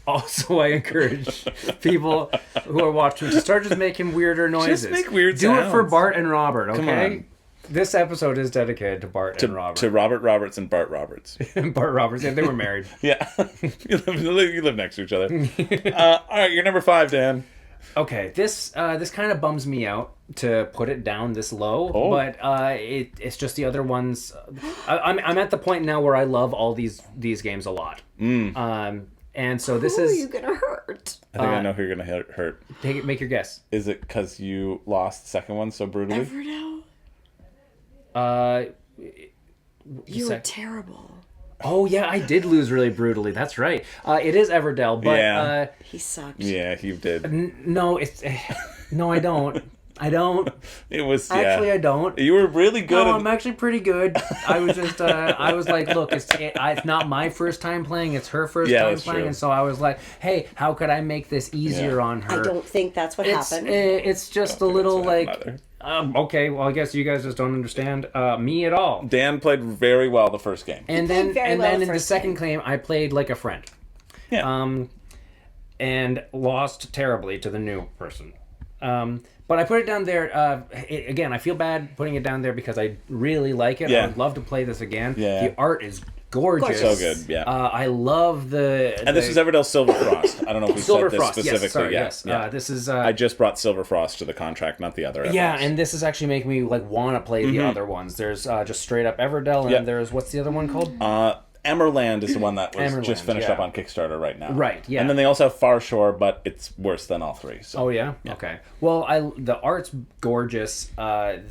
Speaker 2: Also, I encourage people who are watching to start just making weirder noises.
Speaker 1: make weird
Speaker 2: Do it for
Speaker 1: sounds.
Speaker 2: Bart and Robert, okay?
Speaker 1: Come on.
Speaker 2: This episode is dedicated to Bart and Robert.
Speaker 1: To Robert Roberts and Bart Roberts.
Speaker 2: Bart Roberts, yeah, they were married.
Speaker 1: Yeah. you live next to each other. All right, you're number 5, Dan.
Speaker 2: Okay, this kind of bums me out to put it down this low,
Speaker 1: Oh.
Speaker 2: but it's just the other ones. I'm at the point now where I love all these games a lot. And so this
Speaker 3: Who are
Speaker 2: is
Speaker 3: you gonna hurt?
Speaker 1: I think I know who you're going to hurt.
Speaker 2: make your guess.
Speaker 1: Is it because you lost the second one so brutally?
Speaker 3: Never know. You were
Speaker 2: said-
Speaker 3: terrible.
Speaker 2: Oh yeah, I did lose really brutally. That's right. It is Everdell, but
Speaker 1: Yeah.
Speaker 3: He sucked.
Speaker 1: Yeah, you did.
Speaker 2: no, it's no, I don't. I don't.
Speaker 1: It was,
Speaker 2: Actually,
Speaker 1: yeah.
Speaker 2: I don't.
Speaker 1: You were really good
Speaker 2: No,
Speaker 1: at...
Speaker 2: I'm actually pretty good. I was just, I was like, look, it's not my first time playing, it's her first
Speaker 1: Yeah,
Speaker 2: time
Speaker 1: that's
Speaker 2: playing,
Speaker 1: true.
Speaker 2: and so I was like, hey, how could I make this easier
Speaker 1: Yeah.
Speaker 2: on her?
Speaker 3: I don't think that's what happened.
Speaker 2: It's just a little
Speaker 1: That's what
Speaker 2: like,
Speaker 1: happened
Speaker 2: okay, well, I guess you guys just don't understand me at all.
Speaker 1: Dan played very well the first game.
Speaker 2: And
Speaker 3: played
Speaker 2: then,
Speaker 3: very
Speaker 2: and
Speaker 3: well
Speaker 2: then
Speaker 3: the
Speaker 2: in the
Speaker 3: first
Speaker 2: second game, I played like a friend. And lost terribly to the new person. But I put it down there. Again, I feel bad putting it down there because I really like it.
Speaker 1: Yeah.
Speaker 2: I would love to play this again.
Speaker 1: Yeah.
Speaker 2: The art is gorgeous.
Speaker 1: So good, yeah.
Speaker 2: I love
Speaker 1: And this is Everdell Silver Frost. I don't know if we said this
Speaker 2: Silverfrost,
Speaker 1: specifically.
Speaker 2: yes, sorry,
Speaker 1: Yeah,
Speaker 2: yes.
Speaker 1: yeah.
Speaker 2: This is...
Speaker 1: I just brought Silver Frost to the contract, not the other.
Speaker 2: yeah,
Speaker 1: Everdells.
Speaker 2: and this is actually making me like want to play the other ones. There's just straight up Everdell, and
Speaker 1: Yep.
Speaker 2: there's... What's the other one called?
Speaker 1: Emerland is the one that was
Speaker 2: Emerland,
Speaker 1: just finished
Speaker 2: yeah.
Speaker 1: up on Kickstarter right now.
Speaker 2: Right, yeah.
Speaker 1: And then they also have Far Shore, but it's worse than all three. So.
Speaker 2: Oh yeah? Okay. Well, the art's gorgeous. And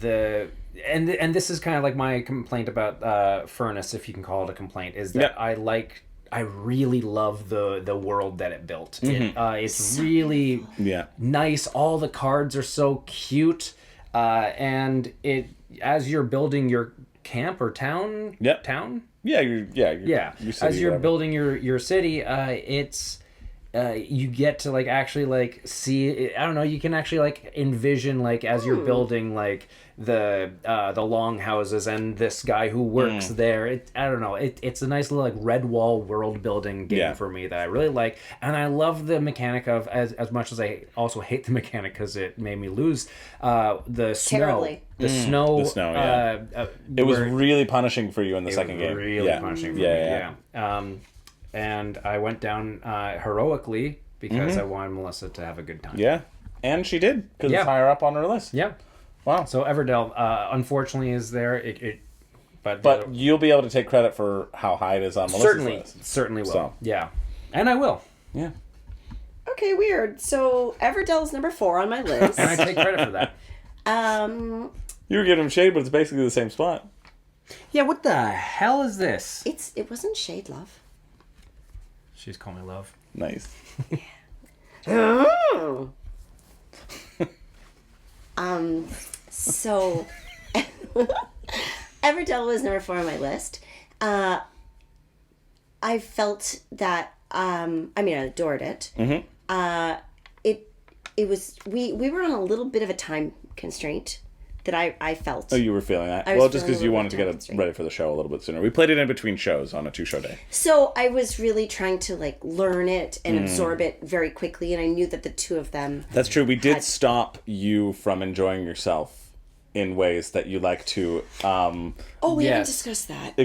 Speaker 2: this is kind of like my complaint about Furnace, if you can call it a complaint, is that I really love the world that it built. It's really nice. All the cards are so cute, and as you're building your camp or town,
Speaker 1: Your city,
Speaker 2: as you're
Speaker 1: whatever.
Speaker 2: building your city, it's you get to like actually like see. I don't know. You can actually like envision like as you're building like the longhouses and this guy who works there. I don't know. It's a nice little like red wall world building game for me that I really like, and I love the mechanic of as much as I also hate the mechanic because it made me lose the snow.
Speaker 3: Terribly.
Speaker 2: The snow.
Speaker 1: The snow, yeah. It was really punishing for you in the second game.
Speaker 2: Really punishing for me. Yeah. And I went down heroically because I wanted Melissa to have a good time.
Speaker 1: Yeah. And she did, because it's higher up on her list.
Speaker 2: Yeah.
Speaker 1: Wow.
Speaker 2: So Everdell, unfortunately, is there.
Speaker 1: But you'll be able to take credit for how high it is on Melissa's list.
Speaker 2: Certainly will.
Speaker 1: So.
Speaker 2: Yeah. And I will.
Speaker 1: Yeah.
Speaker 3: Okay, weird. So Everdell's number 4 on my list.
Speaker 2: And I take credit for that.
Speaker 1: You were giving him shade, but it's basically the same spot.
Speaker 2: Yeah, what the hell is this?
Speaker 3: It wasn't shade, love.
Speaker 2: She's called me love.
Speaker 1: Nice.
Speaker 3: Oh. So Everdell was number 4 on my list. I felt that I adored it. It was we were on a little bit of a time constraint that I felt.
Speaker 1: Oh, you were feeling that?
Speaker 3: I was
Speaker 1: Well, just
Speaker 3: feeling
Speaker 1: because
Speaker 3: a
Speaker 1: you
Speaker 3: little
Speaker 1: wanted to
Speaker 3: bit
Speaker 1: get it
Speaker 3: constrained.
Speaker 1: ready for the show a little bit sooner. We played it in between shows on a 2-show day.
Speaker 3: So I was really trying to like learn it and absorb it very quickly, and I knew that the two of them.
Speaker 1: That's true. We did stop you from enjoying yourself in ways that you like to
Speaker 3: Oh, we haven't
Speaker 2: Yes.
Speaker 3: discussed that.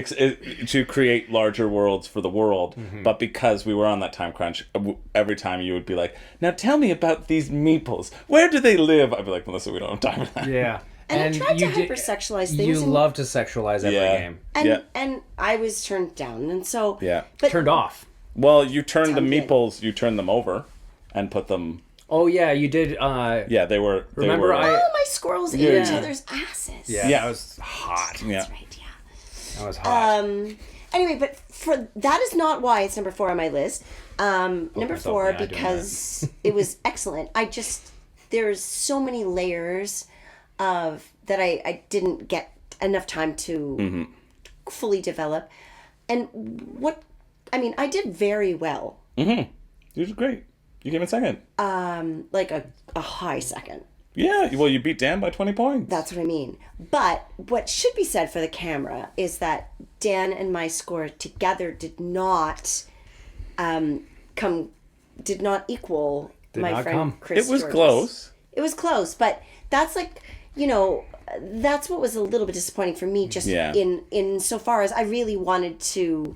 Speaker 1: to create larger worlds for the world. But because we were on that time crunch, every time you would be like, "Now tell me about these meeples. Where do they live?" I'd be like, "Melissa, we don't have time for that."
Speaker 2: Yeah.
Speaker 3: And I tried to hypersexualize things.
Speaker 2: You
Speaker 3: and,
Speaker 2: love to sexualize every game.
Speaker 3: and I was turned down, and so But
Speaker 2: Turned off.
Speaker 1: Well, you turned the
Speaker 3: Sounds good.
Speaker 1: meeples. You turned them over, and put them.
Speaker 2: Oh yeah, you did.
Speaker 1: Yeah, they were.
Speaker 2: Remember
Speaker 3: all my squirrels ate each other's asses.
Speaker 2: Yeah,
Speaker 1: Yeah.
Speaker 2: that was hot.
Speaker 1: Yeah.
Speaker 3: That's right. Yeah.
Speaker 2: That was hot.
Speaker 3: Anyway, but for that is not why it's number 4 on my list. Number
Speaker 2: myself
Speaker 3: 4
Speaker 2: in the eye doing
Speaker 3: because it was excellent. There's so many layers of that I didn't get enough time to fully develop. And I did very well.
Speaker 1: You did great. You came in second.
Speaker 3: Like a high second.
Speaker 1: Yeah. Well, you beat Dan by 20 points.
Speaker 3: That's what I mean. But what should be said for the camera is that Dan and my score together did not equal my
Speaker 2: not
Speaker 3: friend
Speaker 2: come.
Speaker 3: Chris.
Speaker 1: It was
Speaker 3: George's.
Speaker 1: close.
Speaker 3: It was close, but that's like, that's what was a little bit disappointing for me. Just in so far as I really wanted to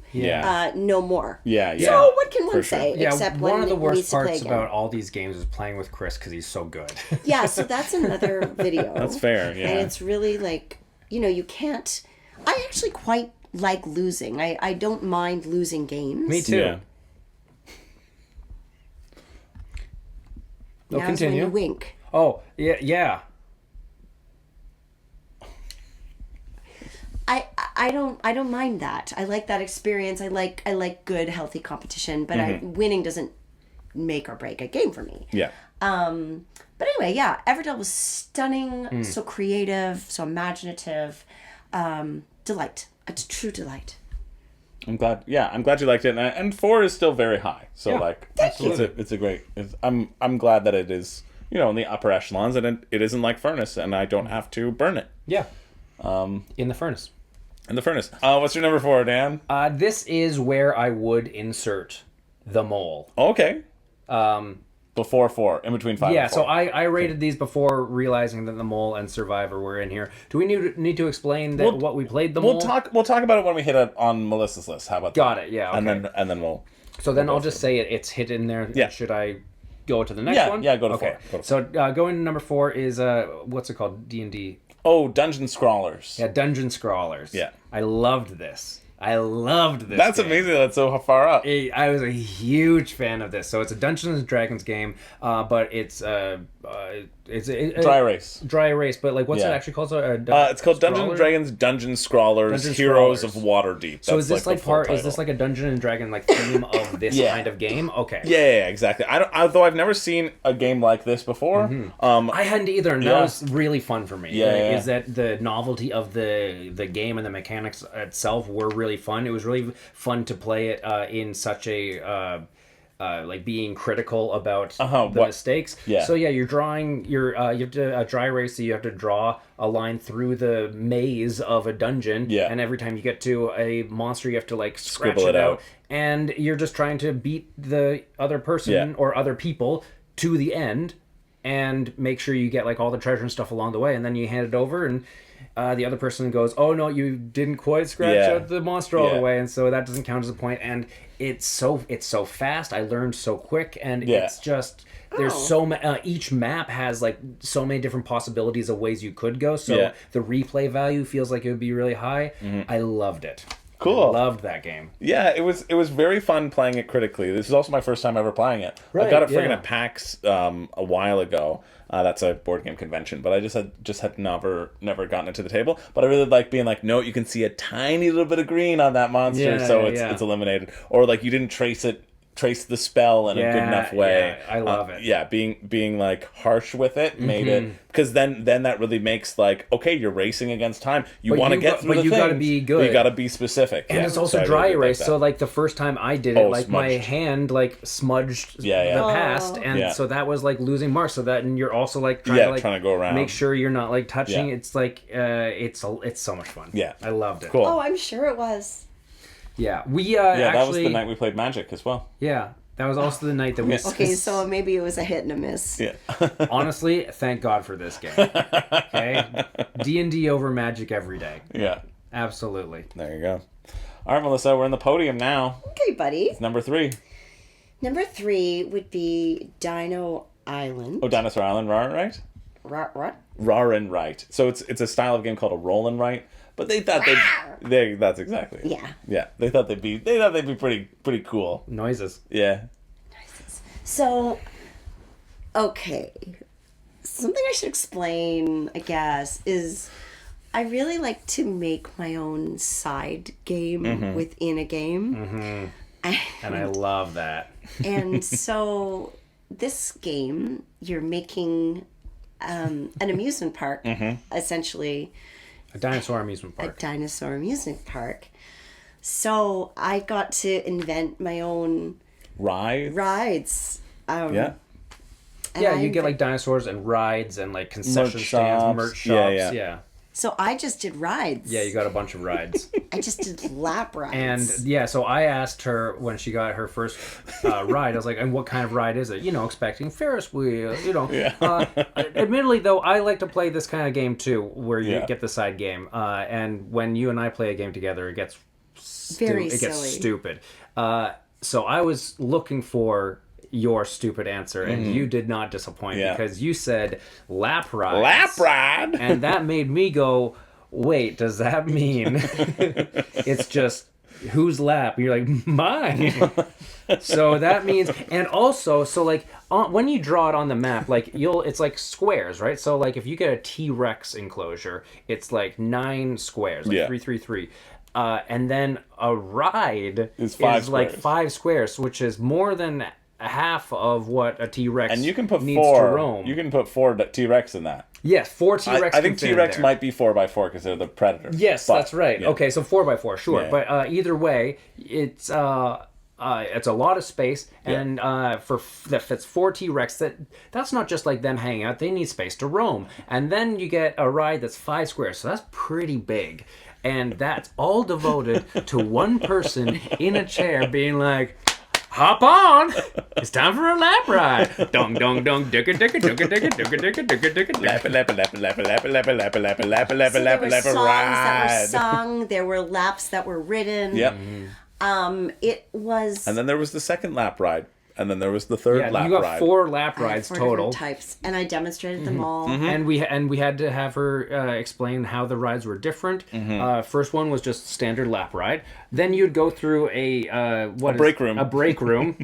Speaker 3: know more.
Speaker 1: Yeah.
Speaker 3: So what can one
Speaker 1: For sure.
Speaker 3: say
Speaker 2: Yeah,
Speaker 3: except
Speaker 2: one
Speaker 3: when
Speaker 2: of the
Speaker 3: it
Speaker 2: worst
Speaker 3: needs to play
Speaker 2: parts
Speaker 3: again?
Speaker 2: about all these games is playing with Chris because he's so good.
Speaker 3: Yeah, so that's another video.
Speaker 1: That's fair. Yeah.
Speaker 3: And it's really like, you can't. I actually quite like losing. I don't mind losing games.
Speaker 2: Me too.
Speaker 1: Yeah.
Speaker 2: They'll
Speaker 3: Now's when
Speaker 2: continue.
Speaker 3: you wink.
Speaker 2: Oh yeah.
Speaker 3: I don't mind that. I like that experience. I like good, healthy competition. But winning doesn't make or break a game for me.
Speaker 1: Yeah.
Speaker 3: But anyway, yeah, Everdell was stunning, so creative, so imaginative. Delight. A true delight.
Speaker 1: I'm glad. Yeah, I'm glad you liked it, and 4 is still very high. So
Speaker 2: Yeah,
Speaker 1: like,
Speaker 2: absolutely.
Speaker 1: it's a great. I'm glad that it is in the upper echelons, and it isn't like Furnace, and I don't have to burn it
Speaker 2: Yeah. In the furnace.
Speaker 1: in the furnace. What's your number 4, Dan?
Speaker 2: This is where I would insert the Mole.
Speaker 1: Okay. Before 4, in between 5
Speaker 2: Yeah,
Speaker 1: and 4.
Speaker 2: so I rated these before realizing that the Mole and Survivor were in here. Do we need to explain that what we played the Mole?
Speaker 1: We'll talk about it when we hit it on Melissa's list. How about that?
Speaker 2: Got it. Yeah. Okay.
Speaker 1: And then we'll.
Speaker 2: So then I'll just say it's hit in there.
Speaker 1: Yeah.
Speaker 2: Should I go to the next one?
Speaker 1: Yeah, go to
Speaker 2: okay.
Speaker 1: 4.
Speaker 2: So going to number 4 is what's it called? D&D.
Speaker 1: Oh, Dungeon Scrawlers.
Speaker 2: Yeah, Dungeon Scrawlers.
Speaker 1: Yeah.
Speaker 2: I loved this. That's
Speaker 1: game. Amazing. That's so far up.
Speaker 2: I was a huge fan of this. So it's a Dungeons and Dragons game, but it's
Speaker 1: Dry erase.
Speaker 2: Dry erase, but like what's
Speaker 1: Yeah.
Speaker 2: it actually called?
Speaker 1: It's called Dungeons and Dragons Dungeon Scrawlers
Speaker 2: Dungeon
Speaker 1: Heroes
Speaker 2: Scrawlers.
Speaker 1: of Waterdeep.
Speaker 2: So
Speaker 1: That's
Speaker 2: is this
Speaker 1: the
Speaker 2: like
Speaker 1: full title.
Speaker 2: is this like a Dungeon and Dragon like theme of this
Speaker 1: Yeah.
Speaker 2: kind of game? Okay.
Speaker 1: Yeah, exactly. Although I've never seen a game like this before.
Speaker 2: I hadn't either, and that was really fun for me.
Speaker 1: Yeah.
Speaker 2: Is that the novelty of the game and the mechanics itself were really fun. It was really fun to play it in such a like being critical about the mistakes.
Speaker 1: Yeah.
Speaker 2: So yeah, you're drawing you have to dry erase, so you have to draw a line through the maze of a dungeon.
Speaker 1: Yeah.
Speaker 2: And every time you get to a monster, you have to like scratch
Speaker 1: Scribble
Speaker 2: it
Speaker 1: it
Speaker 2: out.
Speaker 1: out.
Speaker 2: And you're just trying to beat the other person
Speaker 1: Yeah.
Speaker 2: or other people to the end and make sure you get like all the treasure and stuff along the way, and then you hand it over and the other person goes, "Oh no, you didn't quite scratch
Speaker 1: Yeah.
Speaker 2: out the monster all
Speaker 1: Yeah.
Speaker 2: the way," and so that doesn't count as a point. And it's so fast. I learned so quick, and
Speaker 1: Yeah.
Speaker 2: it's just there's each map has like so many different possibilities of ways you could go. So
Speaker 1: Yeah.
Speaker 2: the replay value feels like it would be really high. I loved it.
Speaker 1: Cool.
Speaker 2: I loved that game.
Speaker 1: Yeah, it was very fun playing it critically. This is also my first time ever playing it. I got it friggin'
Speaker 2: yeah.
Speaker 1: at PAX a while ago. That's a board game convention, but I just had never gotten it to the table. But I really like being like, no, you can see a tiny little bit of green on that monster,
Speaker 2: Yeah,
Speaker 1: so
Speaker 2: yeah.
Speaker 1: it's eliminated. Or like you didn't trace the spell in a good enough way.
Speaker 2: Yeah, I love it.
Speaker 1: Yeah, being like harsh with it made it, because then that really makes like, okay, you're racing against time. You
Speaker 2: But
Speaker 1: want to
Speaker 2: you
Speaker 1: get
Speaker 2: got-
Speaker 1: through
Speaker 2: but
Speaker 1: the
Speaker 2: you gotta
Speaker 1: things,
Speaker 2: be
Speaker 1: but
Speaker 2: good.
Speaker 1: You got to be specific.
Speaker 2: And
Speaker 1: Yeah,
Speaker 2: it's also
Speaker 1: so I
Speaker 2: dry
Speaker 1: really did like
Speaker 2: erase,
Speaker 1: that.
Speaker 2: so like the first time I did it,
Speaker 1: Oh,
Speaker 2: like my
Speaker 1: smudged.
Speaker 2: hand like smudged
Speaker 1: Yeah.
Speaker 2: the past, and
Speaker 1: Yeah.
Speaker 2: so that was like losing marks. So that, and you're also like trying
Speaker 1: Yeah,
Speaker 2: to like
Speaker 1: trying to go around.
Speaker 2: make sure you're not like touching.
Speaker 1: Yeah.
Speaker 2: It's like it's so much fun.
Speaker 1: Yeah.
Speaker 2: I loved it.
Speaker 1: Cool.
Speaker 3: Oh, I'm sure it was.
Speaker 2: Yeah, we
Speaker 1: Yeah,
Speaker 2: actually
Speaker 1: that was the night we played Magic as well.
Speaker 2: yeah. That was also the night that we.
Speaker 3: Okay, so maybe it was a hit and a miss.
Speaker 1: Yeah.
Speaker 2: Honestly, thank God for this game. Okay, D&D over Magic every day.
Speaker 1: Yeah.
Speaker 2: Absolutely.
Speaker 1: There you go. All right, Melissa, we're in the podium now.
Speaker 3: Okay, buddy.
Speaker 1: It's number 3.
Speaker 3: Number 3 would be Dino Island.
Speaker 1: Oh, Dinosaur Island, right?
Speaker 3: What?
Speaker 1: Rarin right. So it's a style of game called a roll and write. But they thought that's exactly it.
Speaker 3: Yeah.
Speaker 1: Yeah. They thought they'd be pretty cool.
Speaker 2: Noises.
Speaker 1: Yeah.
Speaker 3: So, okay. Something I should explain, I guess, is I really like to make my own side game within a game.
Speaker 2: And I love that.
Speaker 3: And so this game, you're making an amusement park, essentially
Speaker 2: A dinosaur amusement
Speaker 3: a
Speaker 2: park.
Speaker 3: dinosaur amusement park. So I got to invent my own
Speaker 1: Rides.
Speaker 3: rides.
Speaker 1: Yeah.
Speaker 3: And
Speaker 2: Yeah,
Speaker 3: I
Speaker 2: you get
Speaker 3: inve-
Speaker 2: like dinosaurs and rides and like concession
Speaker 1: Merch
Speaker 2: stands,
Speaker 1: shops.
Speaker 2: merch
Speaker 1: Yeah,
Speaker 2: shops.
Speaker 1: yeah.
Speaker 3: So I just did rides.
Speaker 2: Yeah, you got a bunch of rides.
Speaker 3: I just did lap rides.
Speaker 2: And yeah, so I asked her when she got her first ride, I was like, and what kind of ride is it? You know, expecting Ferris wheel, you know.
Speaker 1: Yeah.
Speaker 2: Admittedly, though, I like to play this kind of game too, where you
Speaker 1: Yeah.
Speaker 2: get the side game. And when you and I play a game together, it gets
Speaker 3: Very
Speaker 2: it gets
Speaker 3: silly.
Speaker 2: stupid. So I was looking for your stupid answer, and you did not disappoint
Speaker 1: Yeah.
Speaker 2: because you said lap ride.
Speaker 1: Lap ride.
Speaker 2: And that made me go, wait, does that mean it's just whose lap? And you're like, mine. So that means, and also, so like when you draw it on the map, like it's like squares, right? So like if you get a T-Rex enclosure, it's like 9 squares, like
Speaker 1: Yeah.
Speaker 2: 3, 3, 3. And then a ride
Speaker 1: Is 5
Speaker 2: like
Speaker 1: squares.
Speaker 2: 5 squares, which is more than half of what a T-Rex
Speaker 1: And you can put
Speaker 2: needs
Speaker 1: 4.
Speaker 2: to roam.
Speaker 1: You can put 4 T-Rex in that.
Speaker 2: Yes, 4 T-Rex.
Speaker 1: I think
Speaker 2: can fit in
Speaker 1: T-Rex
Speaker 2: there.
Speaker 1: might be 4x4 because they're the predator.
Speaker 2: Yes,
Speaker 1: But,
Speaker 2: that's right.
Speaker 1: yeah.
Speaker 2: Okay, so 4x4, sure.
Speaker 1: Yeah.
Speaker 2: But either way, it's a lot of space, and that fits 4 T-Rex. That's not just like them hanging out. They need space to roam. And then you get a ride that's 5 squares, so that's pretty big. And that's all devoted to one person in a chair being like, hop on. It's time for a lap ride. Dong, dong, dong, dicka, dicka, dicka, dicka, dicka, dicka, dicka, dicka,
Speaker 1: Lappa,
Speaker 2: dicka.
Speaker 1: lappa, lappa, lappa, lappa, lappa, lappa, lappa, lappa, lappa,
Speaker 3: So there were
Speaker 1: lappa, lappa,
Speaker 3: songs that were
Speaker 1: ride.
Speaker 3: sung. There were laps that were ridden.
Speaker 1: Yep.
Speaker 3: It was.
Speaker 1: And then there was the second lap ride. And then there was the third
Speaker 2: Yeah,
Speaker 1: lap
Speaker 2: you got
Speaker 1: ride.
Speaker 2: 4 lap
Speaker 3: I had
Speaker 2: rides
Speaker 3: 4
Speaker 2: total.
Speaker 3: different types, and I demonstrated them all.
Speaker 2: And we had to have her explain how the rides were different. First one was just standard lap ride. Then you'd go through a
Speaker 1: break room.
Speaker 2: A break room.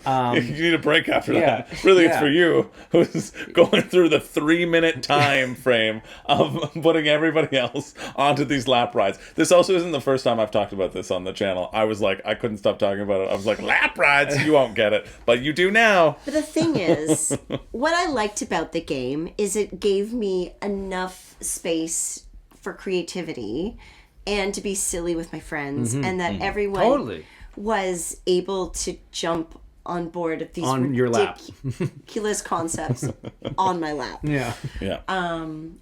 Speaker 1: You need a break after
Speaker 2: Yeah.
Speaker 1: that. Really, it's
Speaker 2: Yeah.
Speaker 1: for you who's going through the 3-minute time frame of putting everybody else onto these lap rides. This also isn't the first time I've talked about this on the channel. I was like, I couldn't stop talking about it. I was like, lap rides? You won't get it. But you do now.
Speaker 3: But the thing is, what I liked about the game is it gave me enough space for creativity and to be silly with my friends, and that everyone
Speaker 2: Totally.
Speaker 3: was able to jump on board of these
Speaker 2: On your lap.
Speaker 3: ridiculous concepts on my lap.
Speaker 2: Yeah.
Speaker 1: Yeah.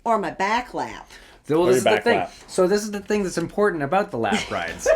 Speaker 3: Or my back lap.
Speaker 2: Well, this is the
Speaker 1: back
Speaker 2: thing.
Speaker 1: lap.
Speaker 2: So this is the thing that's important about the lap rides.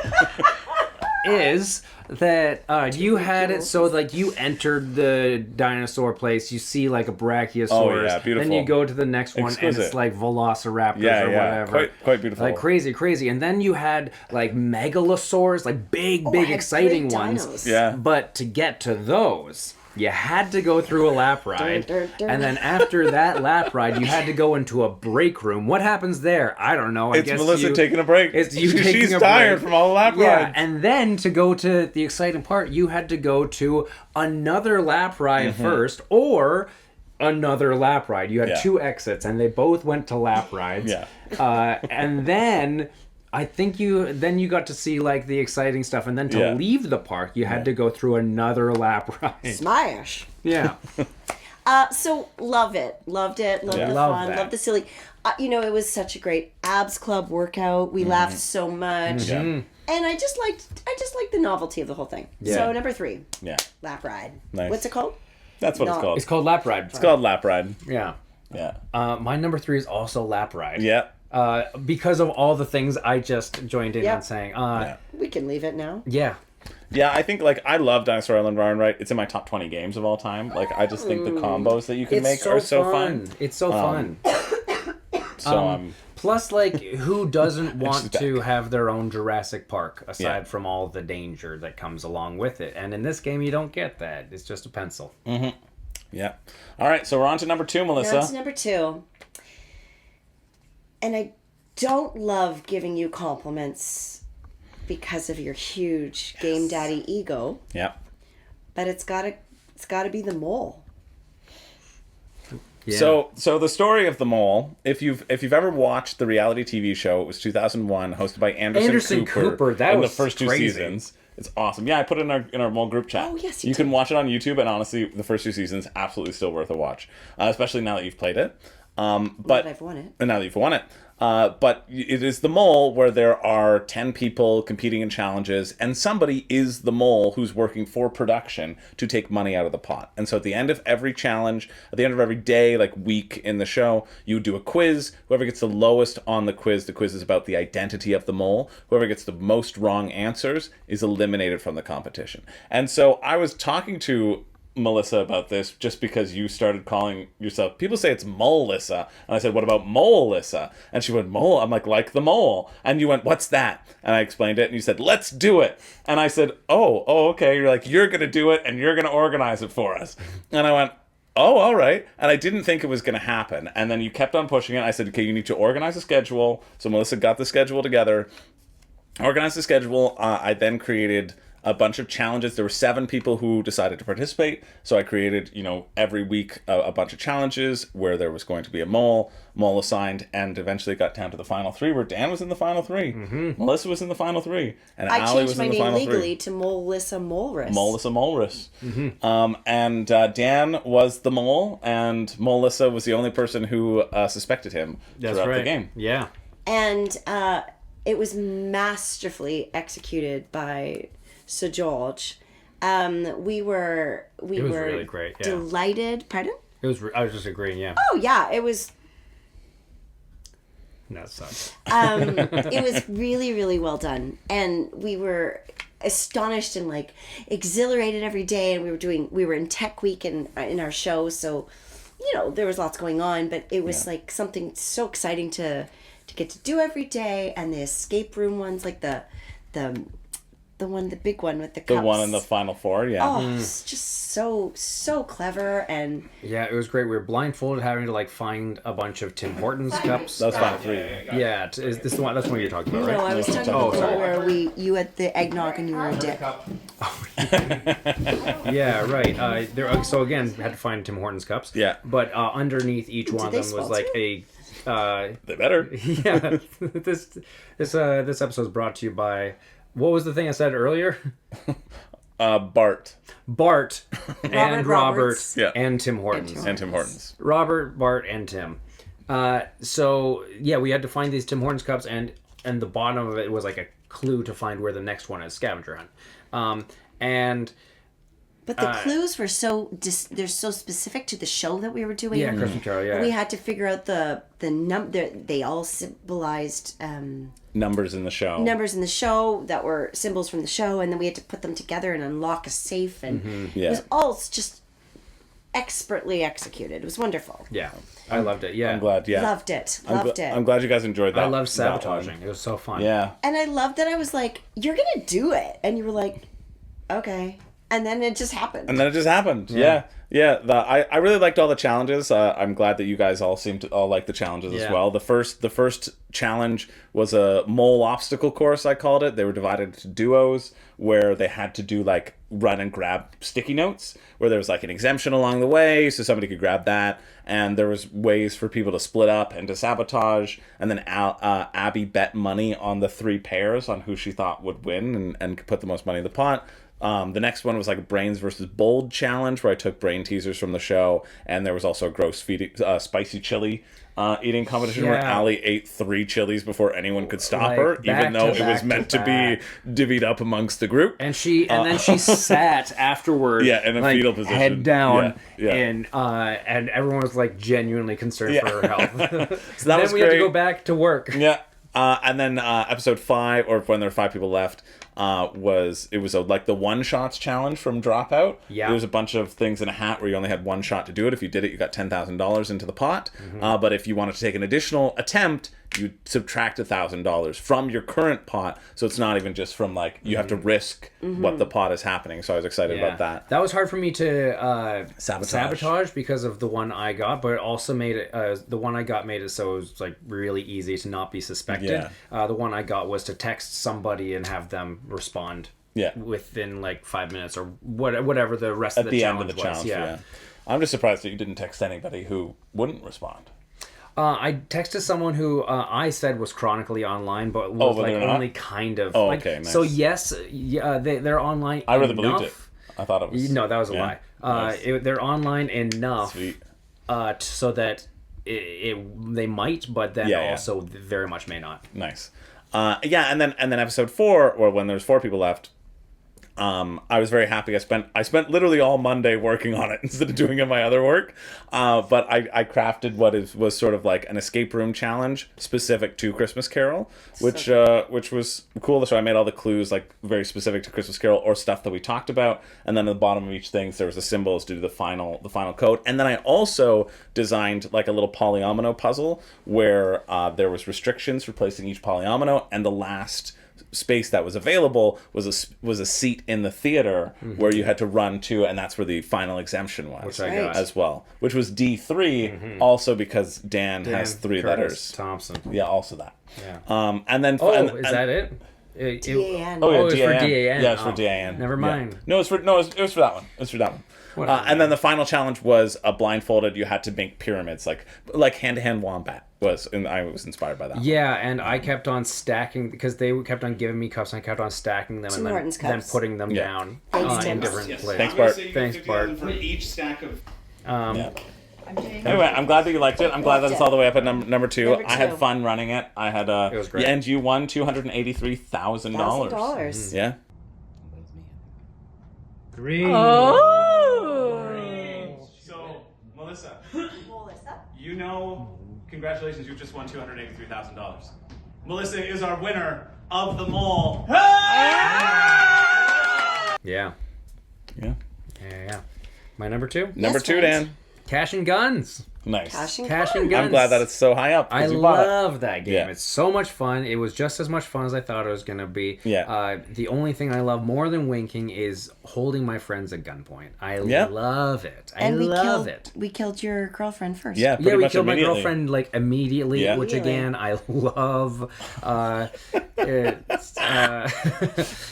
Speaker 2: Is that you had it so like you entered the dinosaur place, you see like a brachiosaurus,
Speaker 1: Oh, yeah, beautiful.
Speaker 2: then you go to the next one and
Speaker 1: Exquisite.
Speaker 2: it's like velociraptors
Speaker 1: Yeah,
Speaker 2: or
Speaker 1: yeah.
Speaker 2: whatever.
Speaker 1: Quite beautiful.
Speaker 2: Like crazy. And then you had like megalosaurs, like big
Speaker 3: I had
Speaker 2: exciting
Speaker 3: great
Speaker 2: ones.
Speaker 3: dinos.
Speaker 1: Yeah.
Speaker 2: But to get to those, you had to go through a lap ride.
Speaker 3: Dun, dun, dun.
Speaker 2: And then after that lap ride, you had to go into a break room. What happens there? I don't know. I
Speaker 1: It's
Speaker 2: guess
Speaker 1: Melissa
Speaker 2: you,
Speaker 1: taking a break.
Speaker 2: It's you taking
Speaker 1: She's
Speaker 2: a
Speaker 1: tired
Speaker 2: break.
Speaker 1: from all the lap
Speaker 2: Yeah,
Speaker 1: rides.
Speaker 2: and then to go to the exciting part, you had to go to another lap ride first, or another lap ride. You had
Speaker 1: Yeah.
Speaker 2: 2 exits, and they both went to lap rides.
Speaker 1: Yeah.
Speaker 2: And then I think you got to see like the exciting stuff, and then to
Speaker 1: Yeah.
Speaker 2: leave the park, you had to go through another lap ride.
Speaker 3: Smash.
Speaker 2: Yeah.
Speaker 3: So loved it, loved the
Speaker 2: Love
Speaker 3: fun,
Speaker 2: that.
Speaker 3: loved the silly. It was such a great abs club workout. We laughed so much,
Speaker 1: Yeah.
Speaker 3: and I just liked the novelty of the whole thing.
Speaker 2: Yeah.
Speaker 3: So number 3,
Speaker 1: Yeah.
Speaker 3: lap ride.
Speaker 1: Nice.
Speaker 3: What's it called?
Speaker 1: That's what it's
Speaker 3: No.
Speaker 1: called.
Speaker 2: It's called lap ride.
Speaker 1: It's called lap ride.
Speaker 2: Yeah.
Speaker 1: Yeah.
Speaker 2: My number 3 is also lap ride.
Speaker 1: Yeah.
Speaker 2: Because of all the things I just joined in
Speaker 3: Yep.
Speaker 2: on saying.
Speaker 3: We can leave it now.
Speaker 2: Yeah.
Speaker 1: Yeah, I think like I love Dinosaur Island Run Right. It's in my top 20 games of all time. Like I just think the combos that you can make are so fun.
Speaker 2: It's so fun.
Speaker 1: So
Speaker 2: Plus, like, who doesn't want
Speaker 1: back.
Speaker 2: to have their own Jurassic Park aside
Speaker 1: Yeah.
Speaker 2: from all the danger that comes along with it? And in this game, you don't get that. It's just a pencil.
Speaker 1: yeah. All right, so we're on to number 2, Melissa.
Speaker 3: Now to number 2. And I don't love giving you compliments because of your huge game daddy ego,
Speaker 1: Yeah.
Speaker 3: but it's gotta be the mole.
Speaker 2: Yeah.
Speaker 1: So the story of the mole, if you've ever watched the reality TV show, it was 2001, hosted by Anderson
Speaker 2: Cooper, that
Speaker 1: in
Speaker 2: was
Speaker 1: the first 2
Speaker 2: crazy.
Speaker 1: seasons. It's awesome. Yeah, I put it in our mole group chat.
Speaker 3: Oh, yes,
Speaker 1: you
Speaker 3: you
Speaker 1: can
Speaker 3: did.
Speaker 1: watch it on YouTube, and honestly, the first 2 seasons absolutely still worth a watch, especially now that you've played it. But
Speaker 3: That I've won it.
Speaker 1: And now that you've won it. But it is the mole where there are 10 people competing in challenges, and somebody is the mole who's working for production to take money out of the pot. And so at the end of every challenge, at the end of every day, like week in the show, you do a quiz. Whoever gets the lowest on the quiz is about the identity of the mole. Whoever gets the most wrong answers is eliminated from the competition. And so I was talking to Melissa about this just because you started calling yourself, people say it's Mole-lissa, and I said, what about Mole-lissa? And she went, mole? I'm like the mole. And you went, what's that? And I explained it, and you said, let's do it. And I said, oh okay. You're like, you're gonna do it and you're gonna organize it for us. And I went, oh, all right. And I didn't think it was going to happen. And then you kept on pushing it. I said, okay, you need to organize a schedule. So Melissa got the schedule together, organized the schedule. I then created a bunch of challenges. There were 7 people who decided to participate. So I created, every week a bunch of challenges where there was going to be a mole assigned, and eventually got down to the final 3 where Dan was in the final 3. Melissa was in the final 3. And
Speaker 3: I
Speaker 1: Allie
Speaker 3: changed
Speaker 1: was
Speaker 3: my
Speaker 1: in the
Speaker 3: name
Speaker 1: final
Speaker 3: legally
Speaker 1: 3.
Speaker 3: to Molissa Molris.
Speaker 1: Melissa Molris. And Dan was the mole, and Melissa was the only person who suspected him throughout the game.
Speaker 2: Yeah.
Speaker 3: And it was masterfully executed by Sir George. We were
Speaker 2: really great, yeah.
Speaker 3: delighted. Pardon?
Speaker 2: I was just agreeing, yeah.
Speaker 3: Oh yeah, it was.
Speaker 2: No, it sucks.
Speaker 3: It was really, really well done, and we were astonished and like exhilarated every day. And we were in Tech Week in our show, so there was lots going on, but it was like something so exciting to get to do every day. And the escape room ones, like the big one with the cups.
Speaker 1: The one in the Final Four, yeah.
Speaker 3: Oh, it's just so clever. And
Speaker 2: yeah, it was great. We were blindfolded, having to like find a bunch of Tim Hortons cups.
Speaker 1: That was Final Three.
Speaker 2: Yeah, is this the one? That's the one you're talking about, right?
Speaker 3: no, I was talking about the one where you had the eggnog and you were a dick.
Speaker 2: Yeah, right. So again, had to find Tim Hortons cups.
Speaker 1: Yeah.
Speaker 2: But underneath each one of them was like a.
Speaker 1: They better.
Speaker 2: Yeah. This episode is brought to you by. What was the thing I said earlier?
Speaker 1: Bart
Speaker 2: and Robert
Speaker 1: Yeah.
Speaker 2: and Tim Hortons.
Speaker 1: and Tim Hortons.
Speaker 2: Robert, Bart, and Tim. So yeah, we had to find these Tim Hortons cups, and the bottom of it was like a clue to find where the next one is, scavenger hunt.
Speaker 3: But the clues were they're so specific to the show that we were doing.
Speaker 2: Yeah, Christmas Carol. Yeah,
Speaker 3: we had to figure out the number. They all symbolized
Speaker 1: Numbers in the show.
Speaker 3: numbers in the show that were symbols from the show, and then we had to put them together and unlock a safe, and
Speaker 1: Yeah.
Speaker 3: it was all just expertly executed. It was wonderful.
Speaker 2: yeah. I loved it. Yeah,
Speaker 1: I'm glad. Yeah.
Speaker 3: Loved it.
Speaker 1: I'm glad you guys enjoyed that.
Speaker 2: I loved
Speaker 1: that one.
Speaker 2: sabotaging. It was so fun.
Speaker 1: Yeah.
Speaker 3: And I loved that I was like, "You're gonna do it," and you were like, "Okay," and then it just happened.
Speaker 1: And then it just happened. Yeah. I really liked all the challenges. I'm glad that you guys all seemed to all like the challenges as well. The first challenge was a mole obstacle course, I called it. They were divided into duos where they had to do like run and grab sticky notes, where there was like an exemption along the way, so somebody could grab that. And there was ways for people to split up and to sabotage. And then Abby bet money on the 3 pairs on who she thought would win and put the most money in the pot. The next one was like a brains versus bold challenge, where I took brain teasers from the show, and there was also a gross spicy chili eating competition where Allie ate 3 chilies before anyone could stop her, even though it was meant to be divvied up amongst the group.
Speaker 2: And then she sat afterward,
Speaker 1: in a fetal position,
Speaker 2: head down, and everyone was like genuinely concerned for her health. So
Speaker 1: that was
Speaker 2: we
Speaker 1: great.
Speaker 2: had to go back to work.
Speaker 1: Yeah. And then episode 5, or when there were 5 people left, was like the one shots challenge from Dropout.
Speaker 2: Yeah.
Speaker 1: There was a bunch of things in a hat where you only had one shot to do it. If you did it, you got $10,000 into the pot. But if you wanted to take an additional attempt, you subtract $1,000 from your current pot. So it's not even just from like, you have to risk what the pot is happening. So I was excited about that.
Speaker 2: That was hard for me to
Speaker 1: Sabotage.
Speaker 2: because of the one I got, but it also made it the one I got made it so it was like really easy to not be suspected. The one I got was to text somebody and have them respond within like 5 minutes or whatever the rest of the challenge was. Yeah.
Speaker 1: I'm just surprised that you didn't text anybody who wouldn't respond.
Speaker 2: I texted someone who I said was chronically online, but was like only kind of.
Speaker 1: Oh,
Speaker 2: like,
Speaker 1: okay, nice.
Speaker 2: So yes, they're online.
Speaker 1: I really
Speaker 2: enough.
Speaker 1: believed it. I thought it was.
Speaker 2: No, that was a lie.
Speaker 1: Nice.
Speaker 2: They're online enough
Speaker 1: Sweet.
Speaker 2: So that they might, but then also very much may not.
Speaker 1: Nice. And then episode 4, or when there's 4 people left, I was very happy. I spent literally all Monday working on it instead of doing my other work. But I crafted what was sort of like an escape room challenge specific to Christmas Carol, which was cool. So I made all the clues like very specific to Christmas Carol or stuff that we talked about. And then at the bottom of each thing, there was a symbol to do the final code. And then I also designed like a little polyomino puzzle where there was restrictions for placing each polyomino, and the last space that was available was a seat in the theater where you had to run to, and that's where the final exemption was,
Speaker 2: which I got
Speaker 1: as well, which was D3, also because Dan has 3
Speaker 2: Curtis
Speaker 1: letters.
Speaker 2: Thompson.
Speaker 1: Yeah, also that.
Speaker 2: Yeah.
Speaker 1: And then
Speaker 2: is that it?
Speaker 3: DAN.
Speaker 1: Oh yeah,
Speaker 2: it was
Speaker 1: DAN.
Speaker 2: for DAN.
Speaker 1: Yeah, it's for DAN.
Speaker 2: Never mind.
Speaker 1: Yeah. No, it was for that one. It was for that one. And then the final challenge was a blindfolded. You had to make pyramids, like hand-to-hand wombat was, and I was inspired by that.
Speaker 2: Yeah, and I kept on stacking because they kept on giving me cups, and I kept on stacking them
Speaker 3: Tim
Speaker 2: and
Speaker 3: Hortons
Speaker 2: then
Speaker 3: cups.
Speaker 2: putting them down
Speaker 3: Thanks,
Speaker 2: in
Speaker 3: Tim.
Speaker 2: different places.
Speaker 1: Thanks, Bart.
Speaker 2: Thanks, Bart.
Speaker 4: For each stack of.
Speaker 1: Anyway, I'm glad that you liked it. I'm glad that it's all the way up at number 2.
Speaker 3: Number
Speaker 1: I had
Speaker 3: 2.
Speaker 1: fun running it. I had
Speaker 2: It was great.
Speaker 1: And you won $283,000.
Speaker 3: $1,000.
Speaker 1: Yeah.
Speaker 2: 3.
Speaker 4: So, Melissa, you know, congratulations, you've just won $283,000. Melissa is our winner of the mole.
Speaker 2: Yeah.
Speaker 1: Yeah.
Speaker 2: Yeah. My number 2?
Speaker 1: Number
Speaker 3: Yes,
Speaker 1: 2,
Speaker 3: friends.
Speaker 1: Dan.
Speaker 2: Cash and Guns.
Speaker 1: Nice.
Speaker 3: Cash and
Speaker 2: Cash
Speaker 3: Guns.
Speaker 2: and Guns.
Speaker 1: I'm glad that it's so high up. 'cause
Speaker 2: I
Speaker 1: you bought it.
Speaker 2: love that game.
Speaker 1: Yeah.
Speaker 2: It's so much fun. It was just as much fun as I thought it was going to be.
Speaker 1: Yeah.
Speaker 2: The only thing I love more than winking is holding my friends at gunpoint. I
Speaker 1: Yeah.
Speaker 2: love it. I
Speaker 3: And
Speaker 2: love it.
Speaker 3: we killed your girlfriend first.
Speaker 1: Yeah, pretty
Speaker 2: Yeah, we
Speaker 1: much
Speaker 2: killed my
Speaker 1: immediately.
Speaker 2: girlfriend like immediately,
Speaker 1: Yeah.
Speaker 2: which
Speaker 3: Immediately.
Speaker 2: again I love. It's,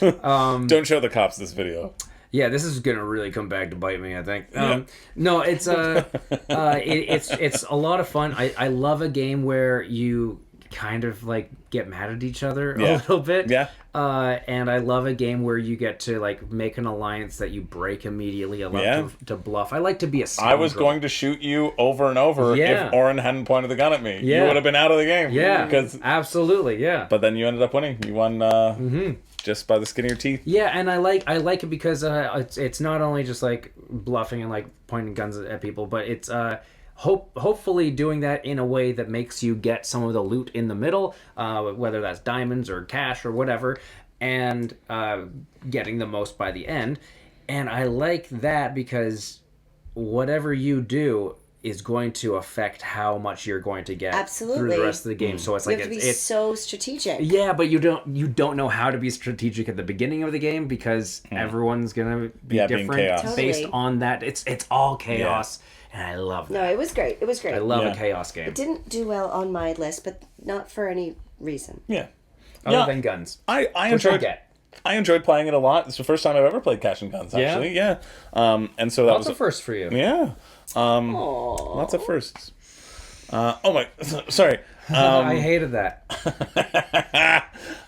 Speaker 1: Don't show the cops this video.
Speaker 2: yeah, this is gonna really come back to bite me. I think.
Speaker 1: Yeah.
Speaker 2: No, it's it's a lot of fun. I love a game where you kind of like get mad at each other a
Speaker 1: Yeah.
Speaker 2: little bit.
Speaker 1: Yeah.
Speaker 2: And I love a game where you get to like make an alliance that you break immediately. I love
Speaker 1: Yeah.
Speaker 2: to bluff. I like to be a
Speaker 1: I
Speaker 2: scoundrel.
Speaker 1: was going to shoot you over and over
Speaker 2: Yeah.
Speaker 1: if Oren hadn't pointed the gun at me.
Speaker 2: Yeah.
Speaker 1: You would have been out of the game.
Speaker 2: Yeah,
Speaker 1: Because,
Speaker 2: absolutely, yeah.
Speaker 1: but then you ended up winning. You won just by the skin of your teeth.
Speaker 2: Yeah, and I like it because it's not only just like bluffing and like pointing guns at people, but it's hopefully doing that in a way that makes you get some of the loot in the middle, whether that's diamonds or cash or whatever, and getting the most by the end. And I like that because whatever you do is going to affect how much you're going to get through
Speaker 3: Absolutely.
Speaker 2: the rest of the game. So it's
Speaker 3: You
Speaker 2: like
Speaker 3: have to be
Speaker 2: it's
Speaker 3: so strategic.
Speaker 2: yeah, but you don't know how to be strategic at the beginning of the game because everyone's gonna be
Speaker 1: Yeah, being
Speaker 2: different
Speaker 1: chaos.
Speaker 2: based
Speaker 3: Totally.
Speaker 2: on that. It's all chaos, and I love
Speaker 3: No,
Speaker 2: that.
Speaker 3: it was great. It was great.
Speaker 2: I love
Speaker 1: Yeah.
Speaker 2: a chaos game.
Speaker 3: It didn't do well on my list, but not for any reason.
Speaker 1: Yeah.
Speaker 2: Other
Speaker 1: Yeah.
Speaker 2: than guns,
Speaker 1: I
Speaker 2: which I
Speaker 1: enjoyed
Speaker 2: get.
Speaker 1: I enjoyed playing it a lot. It's the first time I've ever played Cash and Guns, actually. Yeah. And so that
Speaker 2: That's
Speaker 1: was
Speaker 2: a first for you.
Speaker 1: Yeah. Lots of firsts. Oh my, sorry.
Speaker 2: I hated that.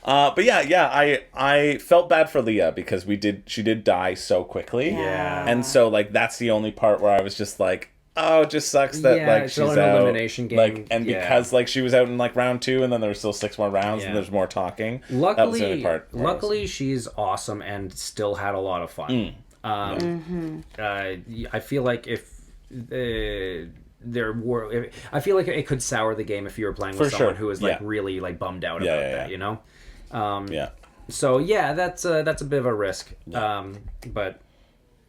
Speaker 1: But yeah, I felt bad for Leah because she did die so quickly.
Speaker 2: Yeah.
Speaker 1: And so like that's the only part where I was just like, oh, it just sucks that
Speaker 2: Yeah,
Speaker 1: like
Speaker 2: it's
Speaker 1: she's
Speaker 2: an
Speaker 1: out.
Speaker 2: elimination game.
Speaker 1: Like, and
Speaker 2: Yeah.
Speaker 1: because like she was out in like round 2 and then there were still 6 more rounds
Speaker 2: Yeah.
Speaker 1: and there's more talking. That was the only
Speaker 2: Luckily,
Speaker 1: part where I was-
Speaker 2: luckily she's awesome and still had a lot of fun. I feel like if I feel like it could sour the game if you were playing with
Speaker 1: For
Speaker 2: someone
Speaker 1: sure.
Speaker 2: who was like
Speaker 1: Yeah.
Speaker 2: really like bummed out
Speaker 1: Yeah,
Speaker 2: about
Speaker 1: yeah,
Speaker 2: that,
Speaker 1: yeah.
Speaker 2: you know.
Speaker 1: yeah.
Speaker 2: So yeah, that's a bit of a risk, but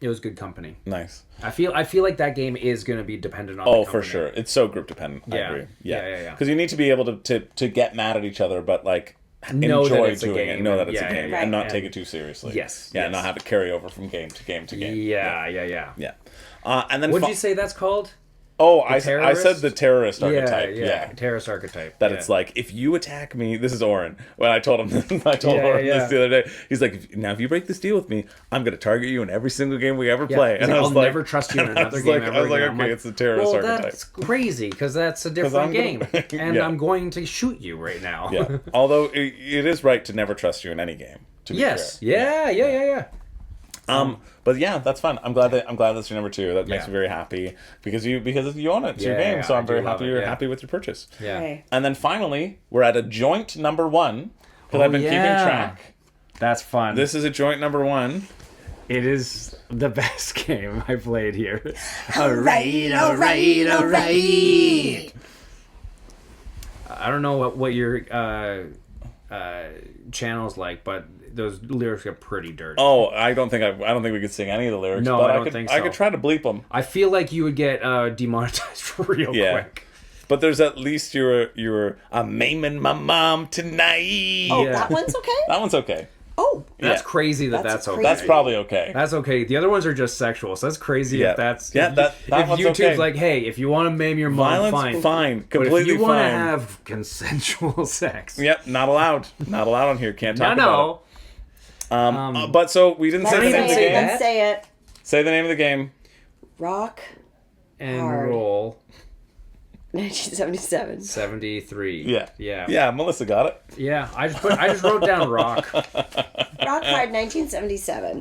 Speaker 2: it was good company.
Speaker 1: Nice.
Speaker 2: I feel like that game is going to be dependent on.
Speaker 1: Oh,
Speaker 2: the
Speaker 1: for
Speaker 2: company.
Speaker 1: sure. It's so group dependent. I
Speaker 2: Yeah.
Speaker 1: agree.
Speaker 2: Yeah.
Speaker 1: Because you need to be able to get mad at each other, but like
Speaker 2: Know that
Speaker 1: enjoy
Speaker 2: it's a
Speaker 1: doing it.
Speaker 2: game.
Speaker 1: Know that it's
Speaker 2: Yeah,
Speaker 1: a game
Speaker 2: yeah,
Speaker 1: and not
Speaker 2: and-
Speaker 1: take it too seriously.
Speaker 2: Yes,
Speaker 1: Yeah.
Speaker 2: yes.
Speaker 1: Not have it carry over from game to game to game.
Speaker 2: Yeah.
Speaker 1: Yeah. And then
Speaker 2: What did you say that's called?
Speaker 1: Oh, I
Speaker 2: terrorist?
Speaker 1: said the terrorist archetype.
Speaker 2: Yeah. Terrorist archetype.
Speaker 1: That
Speaker 2: yeah.
Speaker 1: it's like, if you attack me, this is Oren. When I told him,
Speaker 2: Yeah,
Speaker 1: Oren
Speaker 2: yeah.
Speaker 1: this the other day. He's like, now if you break this deal with me, I'm going to target you in every single game we ever
Speaker 2: Yeah.
Speaker 1: play.
Speaker 2: He's like,
Speaker 1: I was
Speaker 2: I'll never trust you in
Speaker 1: and I
Speaker 2: another
Speaker 1: was
Speaker 2: game
Speaker 1: like,
Speaker 2: ever
Speaker 1: I was like,
Speaker 2: again. I'm
Speaker 1: okay, it's the terrorist
Speaker 2: well,
Speaker 1: archetype.
Speaker 2: that's crazy because that's a
Speaker 1: I'm
Speaker 2: different game,
Speaker 1: gonna-
Speaker 2: and
Speaker 1: Yeah.
Speaker 2: I'm going to shoot you right now.
Speaker 1: Yeah. Although it is right to never trust you in any game. To be
Speaker 2: Yes.
Speaker 1: fair.
Speaker 2: Yeah.
Speaker 1: But yeah, that's fun. I'm glad that's your number 2. That makes
Speaker 2: Yeah.
Speaker 1: me very happy because you own it. It's your
Speaker 2: Yeah,
Speaker 1: game. So
Speaker 2: I
Speaker 1: I'm
Speaker 2: do
Speaker 1: very
Speaker 2: love
Speaker 1: happy
Speaker 2: it,
Speaker 1: you're
Speaker 2: yeah.
Speaker 1: happy with your purchase.
Speaker 2: Yeah.
Speaker 3: Okay.
Speaker 1: And then finally, we're at a joint number 1 because
Speaker 2: Oh,
Speaker 1: I've been keeping
Speaker 2: yeah.
Speaker 1: track.
Speaker 2: That's fun.
Speaker 1: This is a joint number 1.
Speaker 2: It is the best game I played here.
Speaker 3: All right.
Speaker 2: I don't know what your channel's like, but those lyrics are pretty dirty.
Speaker 1: Oh, I don't think we could sing any of the lyrics.
Speaker 2: No,
Speaker 1: but
Speaker 2: I don't
Speaker 1: could,
Speaker 2: think
Speaker 1: I
Speaker 2: so.
Speaker 1: could try to bleep them.
Speaker 2: I feel like you would get demonetized real
Speaker 1: Yeah.
Speaker 2: quick.
Speaker 1: But there's at least you're I'm maiming my mom tonight.
Speaker 3: Oh,
Speaker 2: Yeah.
Speaker 3: that one's okay?
Speaker 1: That one's okay.
Speaker 3: Oh,
Speaker 2: That's
Speaker 1: Yeah.
Speaker 2: crazy that
Speaker 3: That's
Speaker 2: that's okay.
Speaker 3: crazy.
Speaker 1: That's probably okay.
Speaker 2: That's okay. The other ones are just sexual, so that's crazy
Speaker 1: Yeah.
Speaker 2: if that's...
Speaker 1: Yeah,
Speaker 2: if,
Speaker 1: that
Speaker 2: if
Speaker 1: one's
Speaker 2: YouTube's
Speaker 1: okay.
Speaker 2: like, hey, if you want to maim your mom,
Speaker 1: Violence,
Speaker 2: fine. But
Speaker 1: completely
Speaker 2: if you want to
Speaker 1: fine.
Speaker 2: have consensual sex...
Speaker 1: Yep, not allowed. Not allowed on here. Can't talk
Speaker 2: No.
Speaker 1: about it. But so we didn't say the
Speaker 2: Don't
Speaker 1: name of
Speaker 2: even
Speaker 1: the
Speaker 2: say
Speaker 1: game.
Speaker 2: that.
Speaker 3: Then say it.
Speaker 1: Say the name of the game.
Speaker 3: Rock
Speaker 2: And
Speaker 3: Hard.
Speaker 2: roll
Speaker 3: 1977.
Speaker 2: 73.
Speaker 1: Yeah.
Speaker 2: Yeah.
Speaker 1: Yeah, Melissa got it.
Speaker 2: Yeah. I just wrote down rock.
Speaker 3: Rock Hard 1977.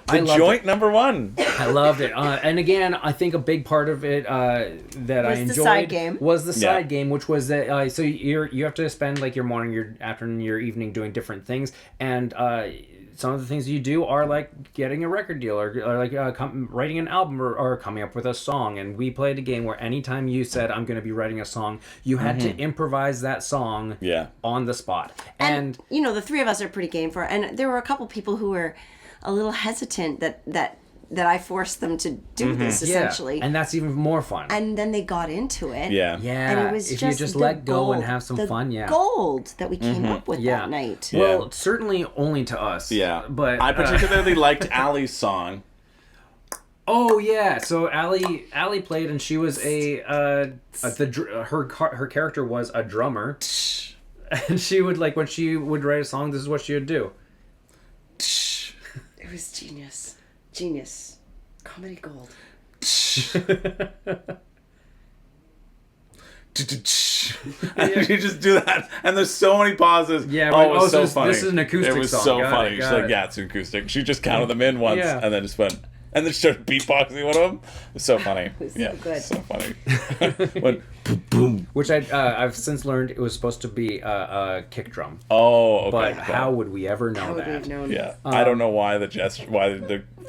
Speaker 1: The
Speaker 2: loved
Speaker 1: joint number 1.
Speaker 2: I loved it. And again, I think a big part of it that I
Speaker 3: Was the
Speaker 2: enjoyed
Speaker 3: side game.
Speaker 2: was the
Speaker 1: Yeah.
Speaker 2: side game, which was that so you have to spend like your morning, your afternoon, your evening doing different things, and some of the things you do are like getting a record deal or like writing an album or coming up with a song. And we played a game where anytime you said I'm going to be writing a song, you had to improvise that song
Speaker 1: Yeah.
Speaker 2: on the spot.
Speaker 3: And, you know, the three of us are pretty game for it. And there were a couple people who were a little hesitant that I forced them to do this essentially.
Speaker 2: And that's even more fun.
Speaker 3: And then they got into it.
Speaker 1: Yeah.
Speaker 2: Yeah,
Speaker 3: And it was
Speaker 2: if
Speaker 3: just
Speaker 2: you just
Speaker 3: the
Speaker 2: let go and
Speaker 3: gold,
Speaker 2: have some
Speaker 3: the
Speaker 2: fun, yeah.
Speaker 3: gold that we came up with that night.
Speaker 1: Yeah.
Speaker 2: Well, certainly only to us.
Speaker 1: Yeah.
Speaker 2: But
Speaker 1: I particularly liked Allie's song.
Speaker 2: oh yeah, so Allie played, and she was her character was a drummer, and she would like when she would write a song, this is what she would do.
Speaker 3: It was genius, comedy gold.
Speaker 1: And you just do that, and there's so many pauses.
Speaker 2: Yeah,
Speaker 1: oh, it was
Speaker 2: so
Speaker 1: so funny.
Speaker 2: this is an acoustic
Speaker 1: It was
Speaker 2: song.
Speaker 1: so
Speaker 2: Got
Speaker 1: funny.
Speaker 2: it,
Speaker 1: She's
Speaker 2: got
Speaker 1: like,
Speaker 2: it.
Speaker 1: yeah, it's an acoustic. She just counted them in once,
Speaker 2: Yeah.
Speaker 1: and then just went, and then started beatboxing one of them. It's so funny.
Speaker 3: was so
Speaker 1: Yeah,
Speaker 3: good.
Speaker 1: so funny. Went boom, boom.
Speaker 2: Which I've since learned it was supposed to be a kick drum.
Speaker 1: Oh, okay.
Speaker 2: But
Speaker 1: cool.
Speaker 2: how would we ever know
Speaker 3: How would we
Speaker 2: that?
Speaker 3: have known?
Speaker 1: Yeah, I don't know why the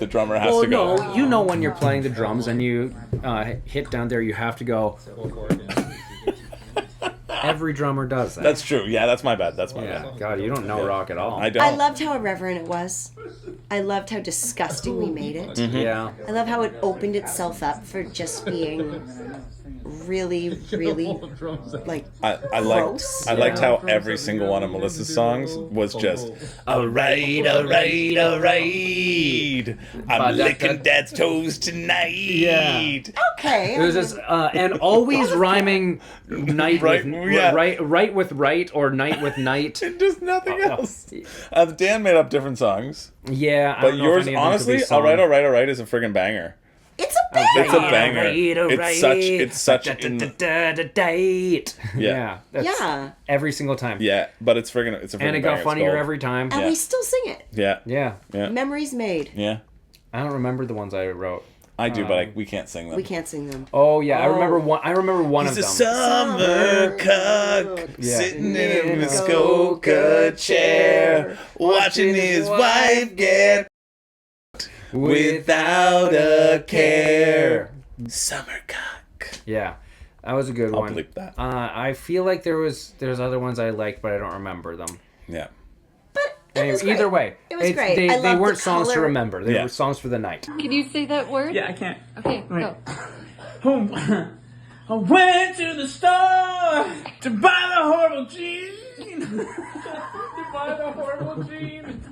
Speaker 1: drummer has
Speaker 2: Well,
Speaker 1: to go.
Speaker 2: no, you know when you're playing the drums and you hit down there, you have to go. Every drummer does that.
Speaker 1: That's true. Yeah, that's my bad. That's my
Speaker 2: yeah.
Speaker 1: bad.
Speaker 2: God, you don't know rock at all.
Speaker 1: I don't.
Speaker 3: I loved how irreverent it was. I loved how disgusting we made it.
Speaker 2: Yeah.
Speaker 3: I love how it opened itself up for just being really, really like
Speaker 1: I
Speaker 3: gross.
Speaker 1: liked how every single one of Melissa's songs was just alright. I'm licking dad's toes tonight.
Speaker 2: Yeah.
Speaker 3: Okay.
Speaker 2: It was just and always rhyming night
Speaker 1: Right,
Speaker 2: with
Speaker 1: yeah.
Speaker 2: right with right or night with night.
Speaker 1: And just nothing else. Dan made up different songs,
Speaker 2: Yeah, I
Speaker 1: but
Speaker 2: don't know
Speaker 1: yours,
Speaker 2: if any of them could be
Speaker 1: honestly,
Speaker 2: song.
Speaker 1: alright is a friggin' banger.
Speaker 3: It's a banger.
Speaker 1: It's a banger. It's such
Speaker 2: date.
Speaker 1: Yeah.
Speaker 2: That's
Speaker 3: Yeah.
Speaker 2: every single time.
Speaker 1: Yeah, but it's a friggin'
Speaker 2: And it
Speaker 1: banger.
Speaker 2: got
Speaker 1: It's
Speaker 2: funnier
Speaker 1: gold.
Speaker 2: every time.
Speaker 3: And we still sing it.
Speaker 1: Yeah,
Speaker 2: Yeah.
Speaker 1: yeah,
Speaker 3: Memories made.
Speaker 1: yeah.
Speaker 2: I don't remember the ones I wrote.
Speaker 1: I do, but we can't sing them.
Speaker 3: We can't sing them.
Speaker 2: Oh yeah, I remember one. I remember one of
Speaker 1: He's a
Speaker 2: them.
Speaker 1: summer cuck
Speaker 2: Yeah.
Speaker 1: sitting in a Muskoka chair, watching his wife get without a care. Summer cuck.
Speaker 2: Yeah, that was a good
Speaker 1: I'll
Speaker 2: one.
Speaker 1: bleep that.
Speaker 2: I feel like there's other ones I liked, but I don't remember them.
Speaker 1: Yeah.
Speaker 3: But it
Speaker 2: Anyway,
Speaker 3: was great.
Speaker 2: either way,
Speaker 3: It was great.
Speaker 2: They
Speaker 3: I loved
Speaker 2: weren't
Speaker 3: the
Speaker 2: songs to
Speaker 3: color.
Speaker 2: remember. They
Speaker 1: Yeah.
Speaker 2: were songs for the night.
Speaker 5: Can you say that word?
Speaker 4: Yeah, I can't.
Speaker 5: Okay, go.
Speaker 4: I went to the store to buy the horrible jeans. to buy the horrible jeans.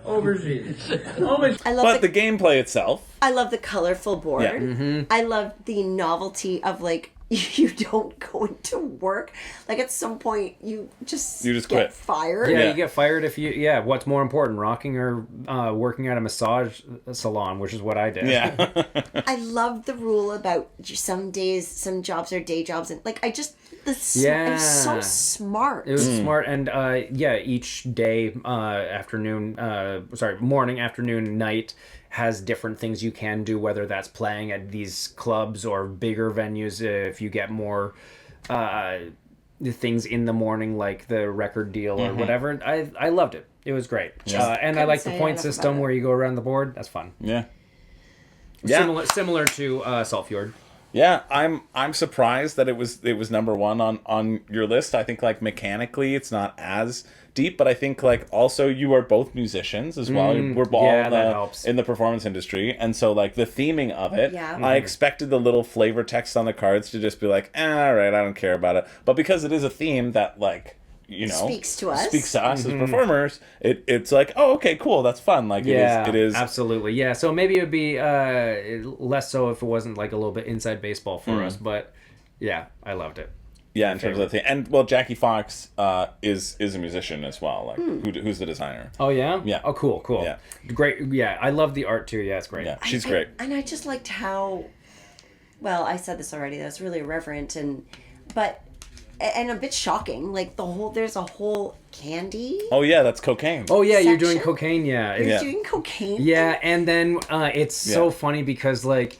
Speaker 4: Aubergine.
Speaker 3: I love
Speaker 1: But
Speaker 3: the
Speaker 1: the gameplay itself.
Speaker 3: I love the colorful board.
Speaker 1: Yeah.
Speaker 2: Mm-hmm.
Speaker 3: I love the novelty of like you don't go into work. Like at some point you just
Speaker 1: You just quit.
Speaker 3: get fired.
Speaker 2: Yeah,
Speaker 1: Yeah.
Speaker 2: you get fired if you. Yeah, what's more important, rocking or working at a massage salon, which is what I did.
Speaker 1: Yeah.
Speaker 3: I love the rule about some days, some jobs are day jobs, and like I just it was so smart.
Speaker 2: It was smart, and each day, morning, afternoon, night has different things you can do, whether that's playing at these clubs or bigger venues. If you get more things in the morning, like the record deal or whatever, I loved it. It was great, and I like the
Speaker 3: say
Speaker 2: point
Speaker 3: enough
Speaker 2: system
Speaker 3: about it.
Speaker 2: where you go around the board. That's fun.
Speaker 1: Yeah. Yeah.
Speaker 2: Similar to Saltfjord.
Speaker 1: Yeah, I'm surprised that it was number one on your list. I think like mechanically it's not as deep, but I think like also you are both musicians as well. We're all
Speaker 2: yeah, that helps.
Speaker 1: in the performance industry, and so like the theming of it,
Speaker 3: Yeah.
Speaker 1: I expected the little flavor text on the cards to just be like, all right, I don't care about it. But because it is a theme that like
Speaker 3: Speaks to us.
Speaker 1: as performers, it's like, oh, okay, cool, that's fun. Like it is
Speaker 2: absolutely. Yeah, so maybe it would be less so if it wasn't like a little bit inside baseball for us, but yeah, I loved it.
Speaker 1: Yeah, in terms of the thing. And well, Jackie Fox is a musician as well. Like who's the designer?
Speaker 2: Oh yeah?
Speaker 1: Yeah.
Speaker 2: Oh cool.
Speaker 1: Yeah.
Speaker 2: Great. Yeah, I love the art too. Yeah, it's great.
Speaker 1: Yeah, she's great.
Speaker 3: And I just liked how, well, I said this already. That's really irreverent and a bit shocking. Like there's a whole candy.
Speaker 1: Oh yeah, that's cocaine.
Speaker 2: Oh yeah, you're doing
Speaker 3: Section?
Speaker 2: cocaine. Yeah.
Speaker 3: You're
Speaker 1: Yeah.
Speaker 3: doing cocaine.
Speaker 2: Yeah, and then it's so
Speaker 1: Yeah.
Speaker 2: funny because like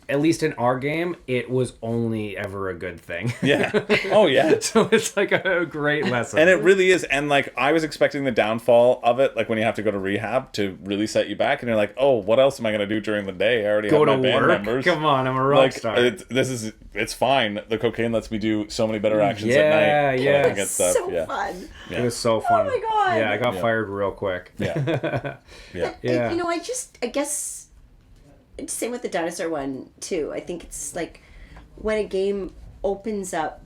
Speaker 2: at least in our game, it was only ever a good thing.
Speaker 1: Yeah. Oh, yeah.
Speaker 2: So it's like a great lesson.
Speaker 1: And it really is. And like, I was expecting the downfall of it, like when you have to go to rehab to really set you back. And you're like, oh, what else am I going to do during the day? I already
Speaker 2: Go
Speaker 1: have
Speaker 2: to
Speaker 1: my band
Speaker 2: work.
Speaker 1: members.
Speaker 2: Come on, I'm a rock
Speaker 1: Like,
Speaker 2: star.
Speaker 1: it's fine. The cocaine lets me do so many better actions
Speaker 2: Yeah,
Speaker 1: at night. when
Speaker 2: yeah.
Speaker 1: I get stuff.
Speaker 3: So
Speaker 1: Yeah.
Speaker 3: fun.
Speaker 2: It was so fun.
Speaker 3: my God.
Speaker 2: Yeah, I got
Speaker 1: Yeah.
Speaker 2: fired real quick.
Speaker 1: Yeah. Yeah.
Speaker 2: Yeah.
Speaker 3: You know, I guess, same with the dinosaur one too. I think it's like when a game opens up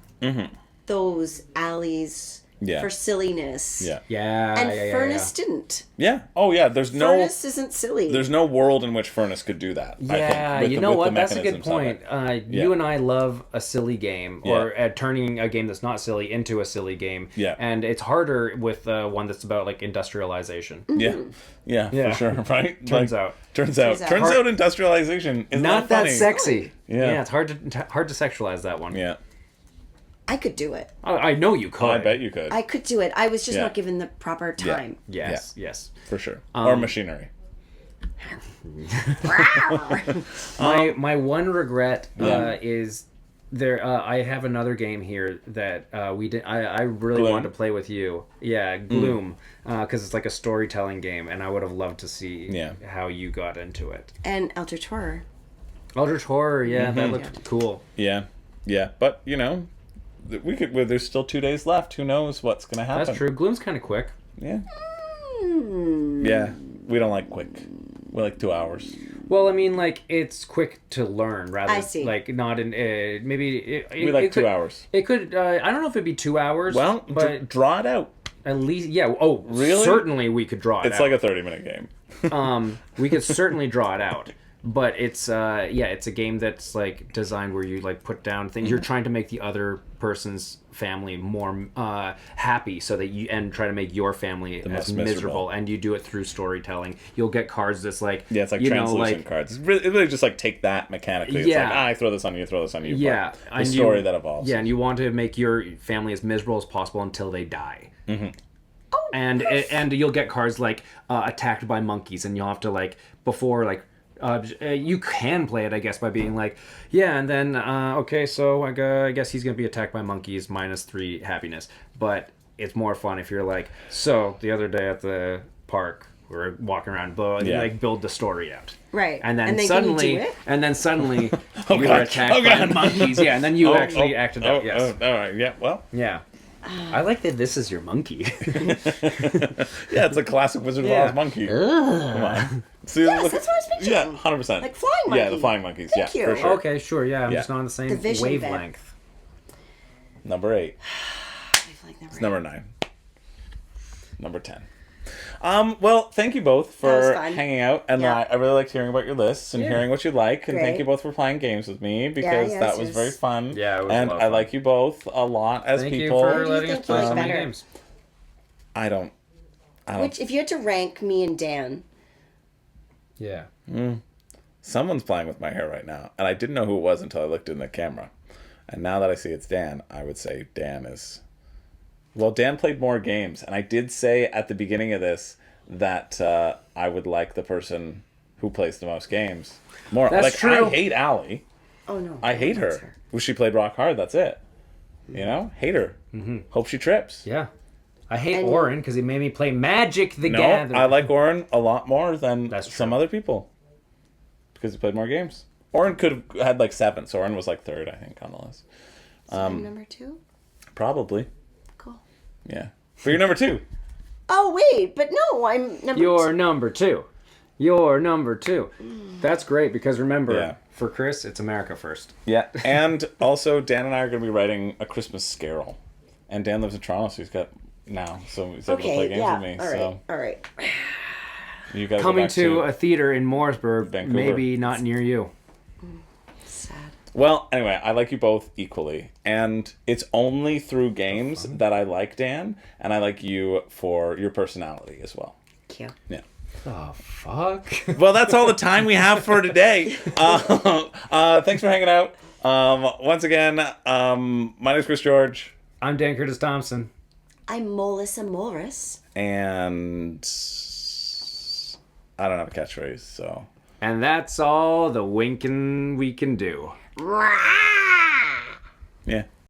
Speaker 3: those alleys
Speaker 1: Yeah.
Speaker 3: for silliness.
Speaker 1: Yeah.
Speaker 2: Yeah,
Speaker 3: And
Speaker 2: yeah, yeah,
Speaker 3: Furnace didn't.
Speaker 1: Yeah. Oh, yeah. There's
Speaker 3: Furnace isn't silly.
Speaker 1: no world in which Furnace could do that. I
Speaker 2: Yeah,
Speaker 1: think,
Speaker 2: you know what? That's a good point. You and I love a silly game, or turning a game that's not silly into a silly game.
Speaker 1: Yeah.
Speaker 2: And it's harder with one that's about like industrialization.
Speaker 1: Yeah. Yeah,
Speaker 2: Yeah.
Speaker 1: for sure, right?
Speaker 2: Turns out.
Speaker 1: Turns out industrialization is
Speaker 2: Not that
Speaker 1: funny.
Speaker 2: sexy.
Speaker 1: Yeah.
Speaker 2: It's hard to sexualize that one.
Speaker 1: Yeah.
Speaker 3: I could do it.
Speaker 2: I know you could.
Speaker 1: I bet you could.
Speaker 3: I could do it. I was just
Speaker 1: Yeah.
Speaker 3: not given the proper time.
Speaker 2: Yes, yes.
Speaker 1: For sure. Or machinery.
Speaker 2: My one regret is there. I have another game here that we did. I really
Speaker 1: Gloom?
Speaker 2: wanted to play with you. Yeah, Gloom, because it's like a storytelling game, and I would have loved to see how you got into it.
Speaker 3: And Eldritch Horror.
Speaker 2: Eldritch Horror, yeah, that looked cool.
Speaker 1: Yeah. Yeah. But, you know, we could. Well, there's still 2 days left. Who knows what's going to happen?
Speaker 2: That's true. Gloom's kind of quick.
Speaker 1: Yeah. Yeah. We don't like quick. We like 2 hours.
Speaker 2: Well, I mean, like it's quick to learn, rather
Speaker 3: I see.
Speaker 2: like not in maybe.
Speaker 1: We like 2 hours.
Speaker 2: It could. I don't know if it'd be 2 hours.
Speaker 1: Well,
Speaker 2: but
Speaker 1: draw it out.
Speaker 2: at least, yeah. Oh,
Speaker 1: Really?
Speaker 2: Certainly, we could draw it.
Speaker 1: It's
Speaker 2: out.
Speaker 1: like a 30-minute game.
Speaker 2: We could certainly draw it out, but it's it's a game that's like designed where you like put down things. You're trying to make the other person's family more happy, so that you and try to make your family
Speaker 1: most
Speaker 2: as miserable, and you do it through storytelling. You'll get cards that's like
Speaker 1: Yeah, it's like
Speaker 2: you
Speaker 1: translucent
Speaker 2: know, like,
Speaker 1: cards. It's really just like take that mechanically. It's
Speaker 2: Yeah.
Speaker 1: like, I throw this on you, throw this on you.
Speaker 2: Yeah,
Speaker 1: But the
Speaker 2: and
Speaker 1: story
Speaker 2: you-
Speaker 1: that evolves.
Speaker 2: Yeah, and you want to make your family as miserable as possible until they die.
Speaker 3: Oh,
Speaker 2: And you'll get cards like attacked by monkeys, and you'll have to like before like you can play it, I guess, by being like, yeah, and then okay, so I guess he's gonna be attacked by monkeys, -3 happiness. But it's more fun if you're like, so the other day at the park, we were walking around, like build the story out.
Speaker 3: Right.
Speaker 2: And then
Speaker 3: can you
Speaker 2: suddenly,
Speaker 3: do it?
Speaker 2: you were
Speaker 1: God.
Speaker 2: attacked
Speaker 1: Oh,
Speaker 2: by
Speaker 1: God.
Speaker 2: monkeys. Yeah, and then you actually acted out. Yes.
Speaker 1: all right. Yeah. Well.
Speaker 2: Yeah. I like that this is your monkey.
Speaker 1: Yeah, it's a classic Wizard of
Speaker 2: Yeah.
Speaker 1: Oz monkey. Come on. See,
Speaker 3: Yes, that's what I was picturing.
Speaker 1: Yeah, 100%.
Speaker 3: Like flying
Speaker 1: Yeah,
Speaker 3: monkey.
Speaker 1: the flying monkeys.
Speaker 3: Thank
Speaker 1: yeah,
Speaker 3: you.
Speaker 1: for sure.
Speaker 2: Okay, sure. Yeah, I'm
Speaker 1: Yeah.
Speaker 2: just not on the same
Speaker 3: The vision bit.
Speaker 2: wavelength.
Speaker 1: Number 8.
Speaker 3: Like that, right?
Speaker 1: Number 9. Number 10. Well, thank you both
Speaker 3: That was
Speaker 1: for
Speaker 3: fun.
Speaker 1: hanging out, and
Speaker 3: Yeah.
Speaker 1: I really liked hearing about your lists and
Speaker 2: Yeah.
Speaker 1: hearing what you like, and thank
Speaker 3: Great.
Speaker 1: you both for playing games with me because
Speaker 3: yes,
Speaker 1: that was
Speaker 3: yes.
Speaker 1: very fun.
Speaker 2: Yeah, it was a
Speaker 1: and
Speaker 2: lot of
Speaker 1: I
Speaker 2: fun.
Speaker 1: like you both a lot as
Speaker 2: Thank
Speaker 1: people.
Speaker 2: you for
Speaker 3: do you
Speaker 2: letting us
Speaker 3: think
Speaker 2: play
Speaker 3: you
Speaker 2: so
Speaker 3: like
Speaker 2: many
Speaker 3: better?
Speaker 2: games.
Speaker 1: I don't.
Speaker 3: Which, if you had to rank me and Dan,
Speaker 2: Yeah.
Speaker 1: Someone's playing with my hair right now, and I didn't know who it was until I looked in the camera. And now that I see it's Dan, I would say Dan is. Well, Dan played more games, and I did say at the beginning of this that I would like the person who plays the most games more.
Speaker 2: That's
Speaker 1: like,
Speaker 2: true.
Speaker 1: I hate Allie.
Speaker 3: oh no,
Speaker 1: I hate
Speaker 3: that's
Speaker 1: her. Well, she played Rock Hard. That's it. You know, hate her. Hope she trips.
Speaker 2: Yeah. I hate
Speaker 3: And-
Speaker 2: Orin because he made me play Magic the
Speaker 1: No,
Speaker 2: Gathering.
Speaker 1: I like Oren a lot more than
Speaker 2: That's
Speaker 1: some
Speaker 2: true.
Speaker 1: other people because he played more games. Oren could have had like 7, so Oren was like 3rd, I think, on the list.
Speaker 3: So I'm number 2.
Speaker 1: Probably,
Speaker 3: Cool.
Speaker 1: yeah. But you're number 2.
Speaker 3: Oh wait, but no, I'm number.
Speaker 2: You're number 2. You're number 2. That's great because remember,
Speaker 1: Yeah.
Speaker 2: for Chris, it's America first.
Speaker 1: Yeah, and also Dan and I are going to be writing a Christmas Carol, and Dan lives in Toronto, so he's got so he's able to play
Speaker 3: Okay,
Speaker 1: games
Speaker 3: yeah.
Speaker 1: with me.
Speaker 3: All right,
Speaker 1: So
Speaker 3: all right.
Speaker 1: you got
Speaker 2: Coming
Speaker 1: back
Speaker 2: to a theater in Morrisburg,
Speaker 1: Vancouver.
Speaker 2: maybe not near you.
Speaker 3: Sad.
Speaker 1: Well, anyway, I like you both equally, and it's only through games that I like Dan, and I like you for your personality as well.
Speaker 3: Thank you.
Speaker 1: Yeah.
Speaker 2: Oh, fuck.
Speaker 1: Well, that's all the time we have for today. Thanks for hanging out. Once again, my name's Chris George,
Speaker 2: I'm Dan Curtis Thompson.
Speaker 3: I'm Melissa Morris.
Speaker 1: and I don't have a catchphrase, so
Speaker 2: And that's all the winking we can do.
Speaker 1: Yeah.